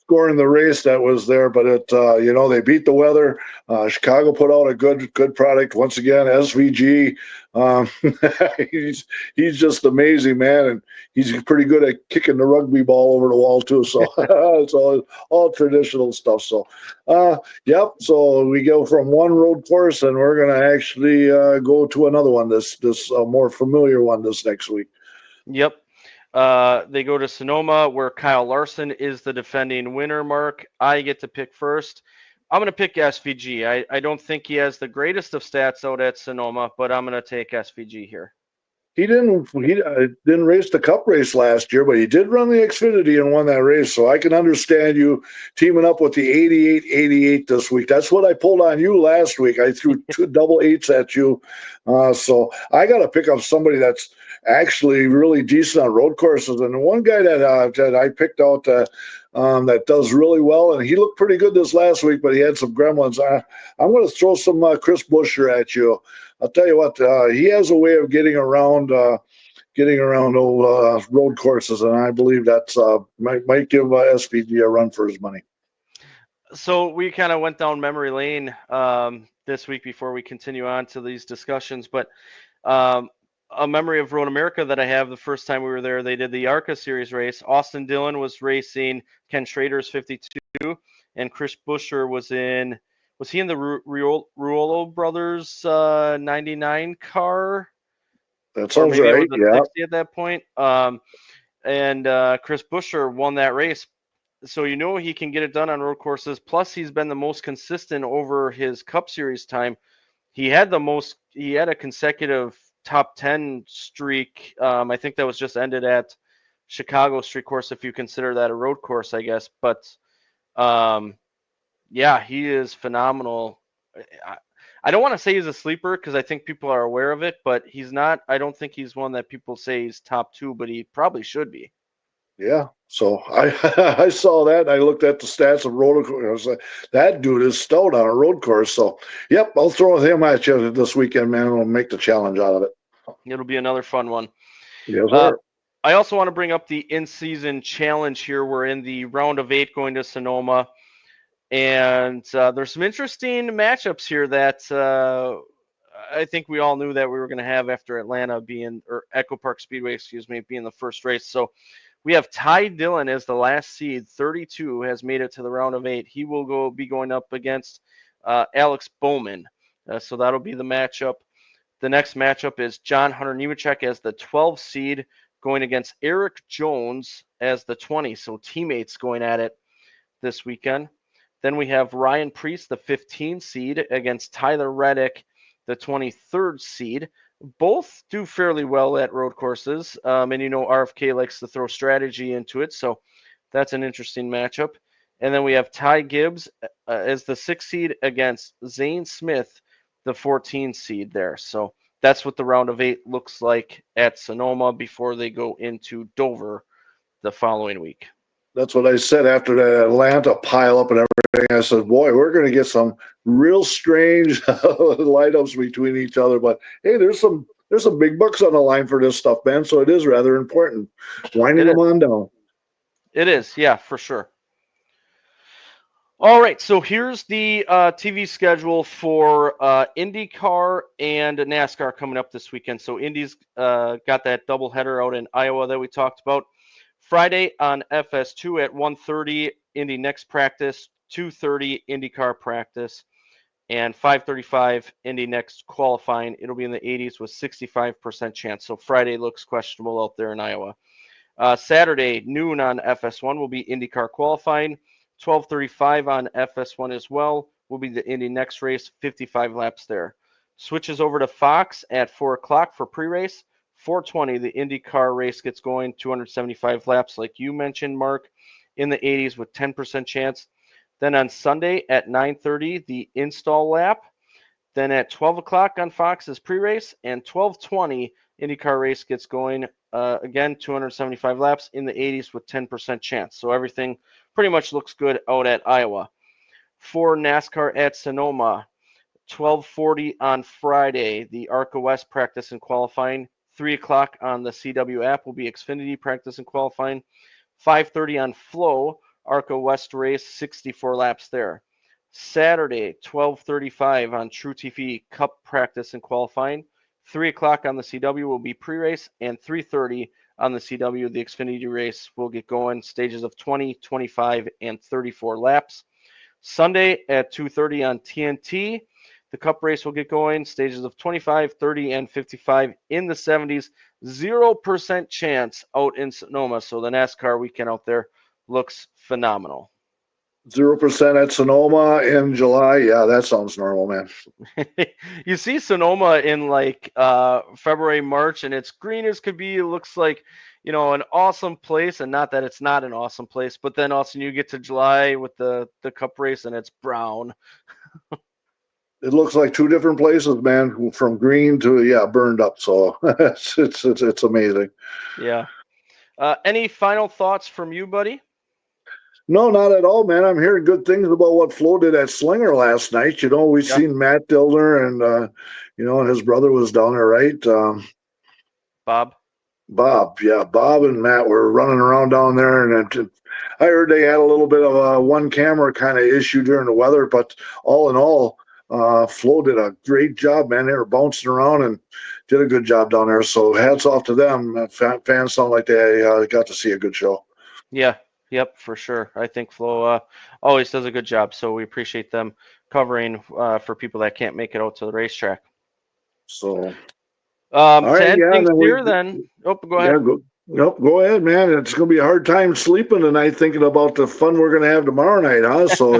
scoring the race that was there, but it they beat the weather. Chicago put out a good product once again. SVG, he's just amazing, man, and he's pretty good at kicking the rugby ball over the wall too. So it's all traditional stuff. So yep. So we go from one road course, and we're gonna actually go to another one. This more familiar one this next week. Yep. They go to Sonoma, where Kyle Larson is the defending winner, Mark. I get to pick first. I'm going to pick SVG. I don't think he has the greatest of stats out at Sonoma, but I'm going to take SVG here. He didn't race the Cup race last year, but he did run the Xfinity and won that race. So I can understand you teaming up with the 88 this week. That's what I pulled on you last week. I threw 2 double 8s at you. So I got to pick up somebody that's actually really decent on road courses. And the one guy that I picked out that does really well, and he looked pretty good this last week, but he had some gremlins. I'm going to throw some Chris Buescher at you. I'll tell you what, he has a way of getting around old road courses, and I believe that's might give SVG a run for his money. So we kind of went down memory lane this week before we continue on to these discussions, but a memory of Road America that I have, the first time we were there, they did the ARCA Series race. Austin Dillon was racing Ken Schrader's 52, and Chris Buescher was he in the Ruolo Brothers 99 car? That sounds right, yeah. 60 at that point. And Chris Buescher won that race. So he can get it done on road courses. Plus, he's been the most consistent over his Cup Series time. He had a consecutive top 10 streak. I think that was just ended at Chicago Street Course, if you consider that a road course, I guess. But yeah, he is phenomenal. I don't want to say he's a sleeper because I think people are aware of it, but he's not. I don't think he's one that people say he's top 2, but he probably should be. Yeah. So I saw that. And I looked at the stats of road course. I was like, that dude is stout on a road course. So, yep, I'll throw him at you this weekend, man. We'll make the challenge out of it. It'll be another fun one. Yes, sir. I also want to bring up the in-season challenge here. We're in the round of 8 going to Sonoma. And there's some interesting matchups here that I think we all knew that we were going to have after Atlanta Echo Park Speedway, being the first race. So we have Ty Dillon as the last seed, 32, has made it to the round of 8. He will be going up against Alex Bowman. So that'll be the matchup. The next matchup is John Hunter Nemechek as the 12 seed going against Eric Jones as the 20. So teammates going at it this weekend. Then we have Ryan Priest, the 15 seed, against Tyler Reddick, the 23rd seed. Both do fairly well at road courses. And RFK likes to throw strategy into it. So that's an interesting matchup. And then we have Ty Gibbs as the 6th seed against Zane Smith, the 14 seed there. So that's what the round of 8 looks like at Sonoma before they go into Dover the following week. That's what I said after the Atlanta pile up and everything. I said, boy, we're going to get some real strange lineups between each other. But hey, there's some big bucks on the line for this stuff, man. So it is rather important. Winding them on down. It is, yeah, for sure. All right, so here's the TV schedule for IndyCar and NASCAR coming up this weekend. So Indy's got that doubleheader out in Iowa that we talked about. Friday on FS2 at 1:30, Indy next practice, 2:30 IndyCar practice, and 5:35 Indy next qualifying. It'll be in the 80s with 65% chance. So Friday looks questionable out there in Iowa. Saturday, noon on FS1 will be IndyCar qualifying. 12:35 on FS1 as well will be the Indy next race, 55 laps there. Switches over to Fox at 4 o'clock for pre-race. 4:20, the IndyCar race gets going, 275 laps, like you mentioned, Mark, in the 80s with 10% chance. Then on Sunday at 9:30, the install lap. Then at 12 o'clock on Fox is pre-race, and 12:20, IndyCar race gets going. Again, 275 laps in the 80s with 10% chance. So everything pretty much looks good out at Iowa. For NASCAR at Sonoma, 12:40 on Friday, the ARCA West practice and qualifying. 3 o'clock on the CW app will be Xfinity practice and qualifying. 5:30 on Flow, ARCA West race, 64 laps there. Saturday, 12:35 on True TV Cup practice and qualifying. 3 o'clock on the CW will be pre-race, and 3:30 on the CW, the Xfinity race will get going. Stages of 20, 25, and 34 laps. Sunday at 2:30 on TNT, the Cup race will get going. Stages of 25, 30, and 55 in the 70s. 0% chance out in Sonoma. So the NASCAR weekend out there looks phenomenal. 0% at Sonoma in July. Yeah, that sounds normal, man. You see Sonoma in like February, March, and it's green as could be. It looks like, an awesome place, and not that it's not an awesome place, but then also you get to July with the Cup race and it's brown. It looks like two different places, man, from green to, burned up. So it's amazing. Yeah. Any final thoughts from you, buddy? No, not at all, man. I'm hearing good things about what Flo did at Slinger last night. We've seen Matt Dillner and, and his brother was down there, right? Bob, yeah. Bob and Matt were running around down there. And I heard they had a little bit of a one camera kind of issue during the weather. But all in all, Flo did a great job, man. They were bouncing around and did a good job down there. So hats off to them. Fans sound like they got to see a good show. Yeah. Yep, for sure. I think Flo always does a good job, so we appreciate them covering for people that can't make it out to the racetrack. So, to end things here, then. Oh, go ahead. Yeah, Nope, go ahead, man. It's going to be a hard time sleeping tonight thinking about the fun we're going to have tomorrow night, huh? So,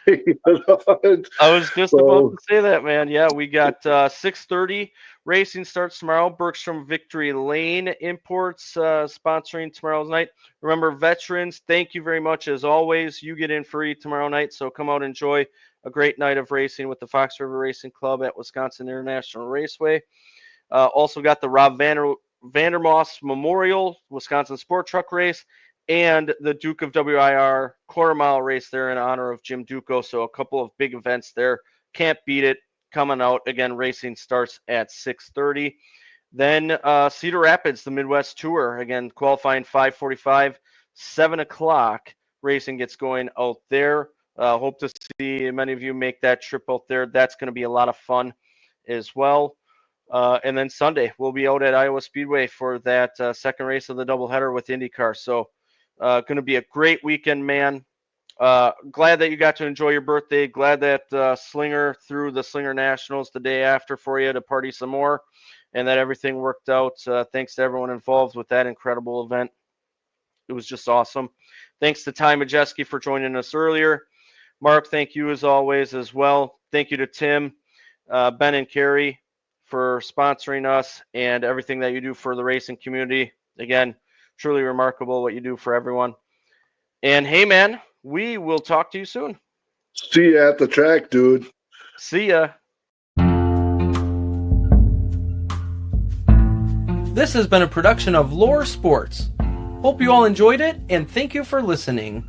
I was just about so to say that, man. Yeah, we got 6:30 racing starts tomorrow. Bergstrom Victory Lane Imports sponsoring tomorrow's night. Remember, veterans, thank you very much as always. You get in free tomorrow night, so come out and enjoy a great night of racing with the Fox River Racing Club at Wisconsin International Raceway. Also got the Rob Vandermoss Memorial Wisconsin Sport Truck Race and the Duke of WIR quarter mile race there in honor of Jim Duco. So a couple of big events there. Can't beat it. Coming out again. Racing starts at 6:30. Then Cedar Rapids, the Midwest Tour, again qualifying 5:45, 7 o'clock. Racing gets going out there. Hope to see many of you make that trip out there. That's going to be a lot of fun as well. And then Sunday, we'll be out at Iowa Speedway for that second race of the doubleheader with IndyCar. So going to be a great weekend, man. Glad that you got to enjoy your birthday. Glad that Slinger threw the Slinger Nationals the day after for you to party some more and that everything worked out. Thanks to everyone involved with that incredible event. It was just awesome. Thanks to Ty Majeski for joining us earlier. Mark, thank you as always as well. Thank you to Tim, Ben, and Carrie for sponsoring us and everything that you do for the racing community. Again, truly remarkable what you do for everyone. And hey, man, we will talk to you soon. see you at the track, dude. See ya. This has been a production of Lore Sports. Hope you all enjoyed it, and thank you for listening.